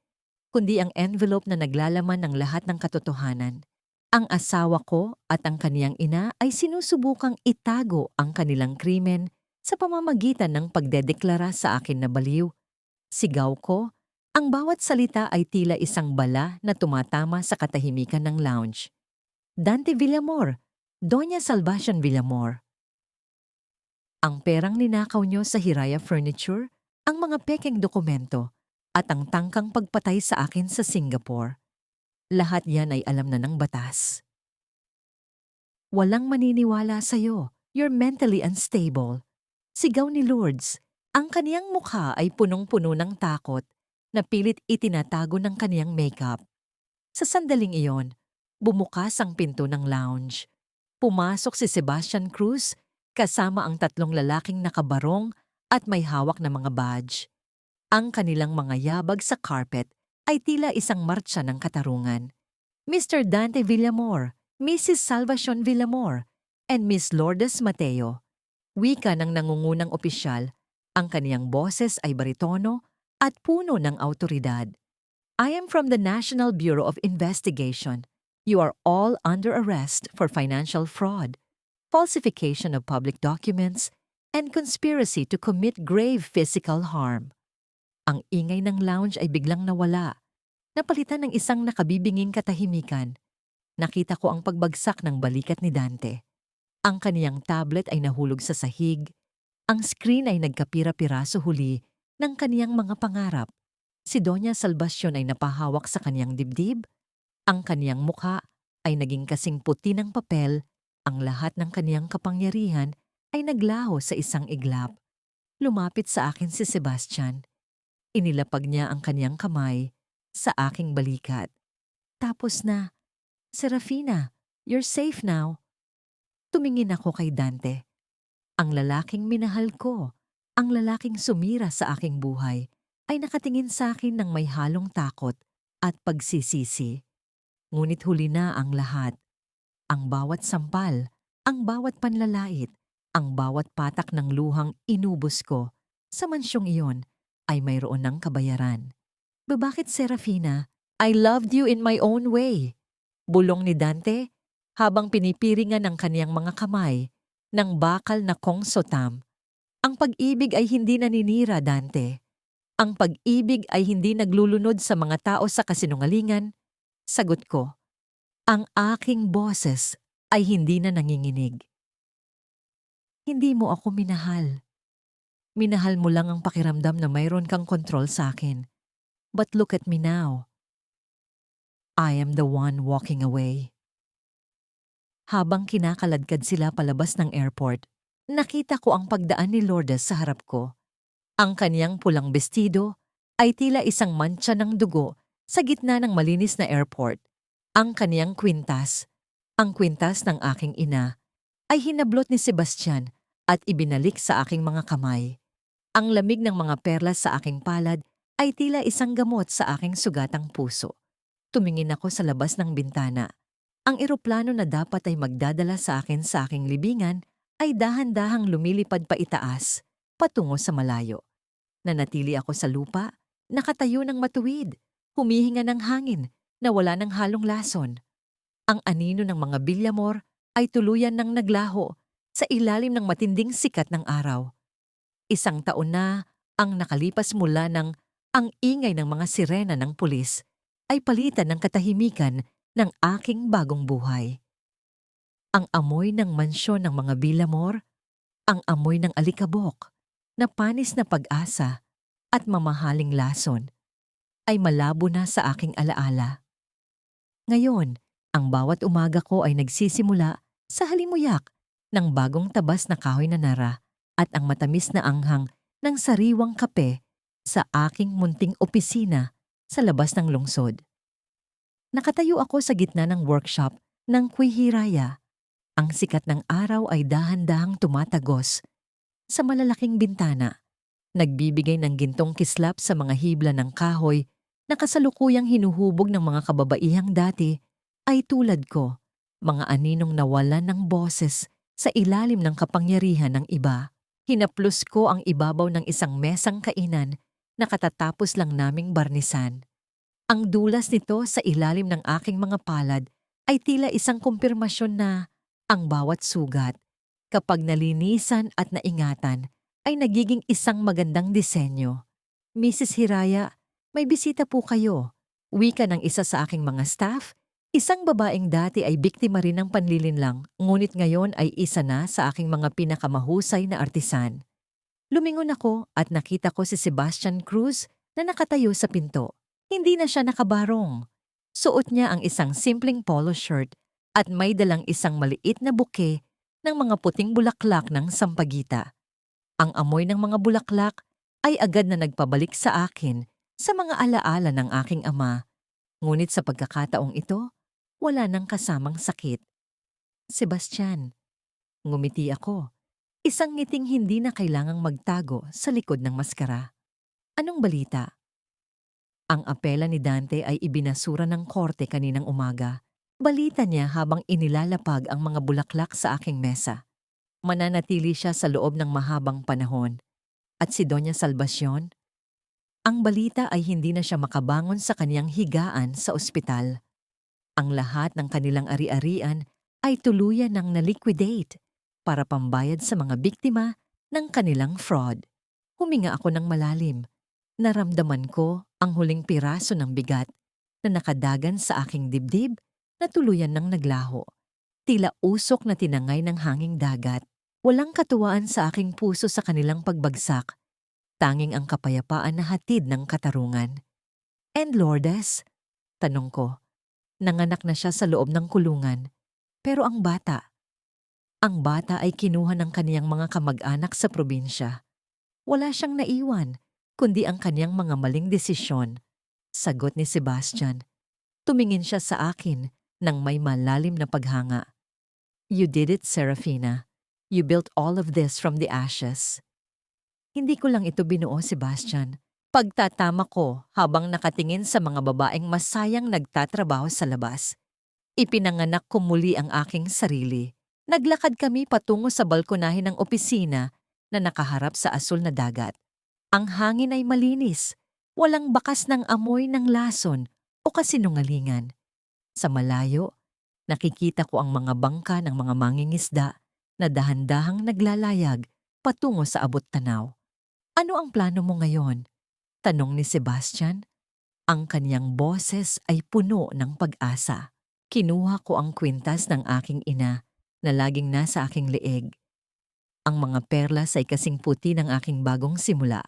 kundi ang envelope na naglalaman ng lahat ng katotohanan. Ang asawa ko at ang kaniyang ina ay sinusubukang itago ang kanilang krimen sa pamamagitan ng pagdedeklara sa akin na baliw. Sigaw ko, ang bawat salita ay tila isang bala na tumatama sa katahimikan ng lounge. Dante Villamor, Doña Salvacion Villamor. Ang perang ninakaw nyo sa Hiraya Furniture, ang mga pekeng dokumento, at ang tangkang pagpatay sa akin sa Singapore. Lahat yan ay alam na ng batas. Walang maniniwala sa'yo. You're mentally unstable. Sigaw ni Lourdes. Ang kaniyang mukha ay punong-puno ng takot na pilit itinatago ng kaniyang makeup. Sa sandaling iyon, bumukas ang pinto ng lounge. Pumasok si Sebastian Cruz kasama ang tatlong lalaking nakabarong at may hawak na mga badge. Ang kanilang mga yabag sa carpet ay tila isang martsa ng katarungan. Mr. Dante Villamor, Mrs. Salvacion Villamor, and Miss Lourdes Mateo. Wika ng nangungunang opisyal, ang kaniyang boses ay baritono at puno ng autoridad. I am from the National Bureau of Investigation. You are all under arrest for financial fraud, falsification of public documents, and conspiracy to commit grave physical harm. Ang ingay ng lounge ay biglang nawala, napalitan ng isang nakabibinging katahimikan. Nakita ko ang pagbagsak ng balikat ni Dante. Ang kaniyang tablet ay nahulog sa sahig. Ang screen ay nagkapira-piraso huli ng kaniyang mga pangarap. Si Doña Salvacion ay napahawak sa kaniyang dibdib. Ang kaniyang mukha ay naging kasing puti ng papel. Ang lahat ng kaniyang kapangyarihan ay naglaho sa isang iglap. Lumapit sa akin si Sebastian. Inilapag niya ang kaniyang kamay sa aking balikat. Tapos na, Serafina, you're safe now. Tumingin ako kay Dante. Ang lalaking minahal ko, ang lalaking sumira sa aking buhay, ay nakatingin sa akin ng may halong takot at pagsisisi. Ngunit huli na ang lahat. Ang bawat sampal, ang bawat panlalait, ang bawat patak ng luhang inubos ko sa mansyong iyon ay mayroon ng kabayaran. Bakit, Serafina? I loved you in my own way. Bulong ni Dante habang pinipiringan ng kaniyang mga kamay ng bakal na kongsotam. Ang pag-ibig ay hindi naninira, Dante. Ang pag-ibig ay hindi naglulunod sa mga tao sa kasinungalingan. Sagot ko, ang aking boses ay hindi na nanginginig. Hindi mo ako minahal. Minahal mo lang ang pakiramdam na mayroon kang kontrol sa akin. But look at me now. I am the one walking away. Habang kinakaladkad sila palabas ng airport, nakita ko ang pagdaan ni Lourdes sa harap ko. Ang kaniyang pulang bestido ay tila isang mantsa ng dugo sa gitna ng malinis na airport. Ang kaniyang kwintas, ang kwintas ng aking ina, ay hinablot ni Sebastian at ibinalik sa aking mga kamay. Ang lamig ng mga perlas sa aking palad ay tila isang gamot sa aking sugatang puso. Tumingin ako sa labas ng bintana. Ang eroplano na dapat ay magdadala sa aking libingan ay dahan-dahang lumilipad pa itaas, patungo sa malayo. Nanatili ako sa lupa, nakatayo ng matuwid, humihinga ng hangin na wala ng halong lason. Ang anino ng mga Villamor ay tuluyan ng naglaho sa ilalim ng matinding sikat ng araw. Isang taon na ang nakalipas mula ng ang ingay ng mga sirena ng pulis ay palitan ng katahimikan ng aking bagong buhay. Ang amoy ng mansyon ng mga Villamor, ang amoy ng alikabok, na panis na pag-asa at mamahaling lason, ay malabo na sa aking alaala. Ngayon, ang bawat umaga ko ay nagsisimula sa halimuyak ng bagong tabas na kahoy na nara at ang matamis na anghang ng sariwang kape sa aking munting opisina sa labas ng lungsod. Nakatayo ako sa gitna ng workshop ng Kuihiraya. Ang sikat ng araw ay dahan-dahang tumatagos sa malalaking bintana, nagbibigay ng gintong kislap sa mga hibla ng kahoy na kasalukuyang hinuhubog ng mga kababaihang dati ay tulad ko, mga aninong nawalan ng boses sa ilalim ng kapangyarihan ng iba. Hinaplos ko ang ibabaw ng isang mesang kainan na katatapos lang naming barnisan. Ang dulas nito sa ilalim ng aking mga palad ay tila isang kumpirmasyon na ang bawat sugat, kapag nalinisan at naingatan, ay nagiging isang magandang disenyo. Mrs. Hiraya, may bisita po kayo. Wika ng isa sa aking mga staff. Isang babaeng dati ay biktima rin ng panlilinlang, ngunit ngayon ay isa na sa aking mga pinakamahusay na artisan. Lumingon ako at nakita ko si Sebastian Cruz na nakatayo sa pinto. Hindi na siya nakabarong. Suot niya ang isang simpleng polo shirt at may dalang isang maliit na buke ng mga puting bulaklak ng sampagita. Ang amoy ng mga bulaklak ay agad na nagpabalik sa akin sa mga alaala ng aking ama. Ngunit sa pagkakataong ito, wala nang kasamang sakit. Sebastian, ngumiti ako. Isang ngiting hindi na kailangang magtago sa likod ng maskara. Anong balita? Ang apela ni Dante ay ibinasura ng korte kaninang umaga. Balita niya habang inilalapag ang mga bulaklak sa aking mesa. Mananatili siya sa loob ng mahabang panahon. At si Doña Salvacion? Ang balita ay hindi na siya makabangon sa kaniyang higaan sa ospital. Ang lahat ng kanilang ari-arian ay tuluyan ng na-liquidate para pambayad sa mga biktima ng kanilang fraud. Huminga ako ng malalim. Naramdaman ko ang huling piraso ng bigat na nakadagan sa aking dibdib na tuluyan ng naglaho. Tila usok na tinangay ng hanging dagat. Walang katuwaan sa aking puso sa kanilang pagbagsak. Tanging ang kapayapaan na hatid ng katarungan. And Lourdes? Tanong ko. Nanganak na siya sa loob ng kulungan. Pero ang bata ay kinuha ng kaniyang mga kamag-anak sa probinsya. Wala siyang naiwan, kundi ang kaniyang mga maling desisyon. Sagot ni Sebastian. Tumingin siya sa akin nang may malalim na paghanga. You did it, Serafina. You built all of this from the ashes. Hindi ko lang ito binuo, Sebastian. Pagtatama ko habang nakatingin sa mga babaeng masayang nagtatrabaho sa labas. Ipinanganak ko muli ang aking sarili. Naglakad kami patungo sa balkonahe ng opisina na nakaharap sa asul na dagat. Ang hangin ay malinis, walang bakas ng amoy ng lason o kasinungalingan. Sa malayo, nakikita ko ang mga bangka ng mga mangingisda na dahan-dahang naglalayag patungo sa abot-tanaw. Ano ang plano mo ngayon? Tanong ni Sebastian. Ang kaniyang boses ay puno ng pag-asa. Kinuha ko ang kwintas ng aking ina na laging nasa aking leeg. Ang mga perlas ay kasing puti ng aking bagong simula.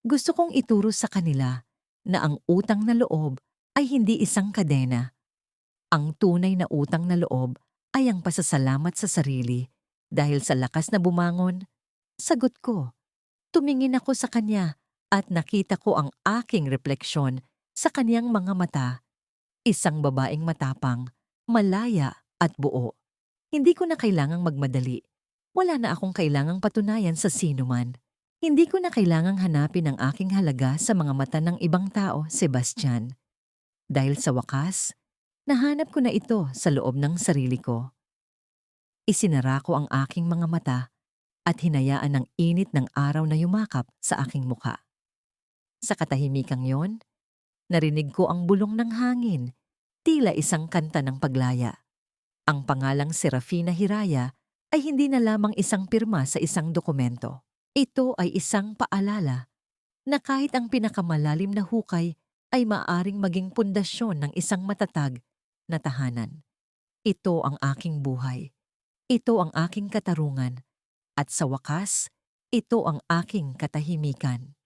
Gusto kong ituro sa kanila na ang utang na loob ay hindi isang kadena. Ang tunay na utang na loob ay ang pasasalamat sa sarili dahil sa lakas na bumangon. Sagot ko. Tumingin ako sa kanya at nakita ko ang aking refleksyon sa kaniyang mga mata. Isang babaeng matapang, malaya at buo. Hindi ko na kailangang magmadali. Wala na akong kailangang patunayan sa sinuman. Hindi ko na kailangang hanapin ang aking halaga sa mga mata ng ibang tao, Sebastian. Dahil sa wakas, nahanap ko na ito sa loob ng sarili ko. Isinara ko ang aking mga mata at hinayaan ang init ng araw na yumakap sa aking mukha. Sa katahimikang yon, narinig ko ang bulong ng hangin, tila isang kanta ng paglaya. Ang pangalang Serafina Hiraya ay hindi na lamang isang pirma sa isang dokumento. Ito ay isang paalala na kahit ang pinakamalalim na hukay ay maaaring maging pundasyon ng isang matatag na tahanan. Ito ang aking buhay. Ito ang aking katarungan. At sa wakas, ito ang aking katahimikan.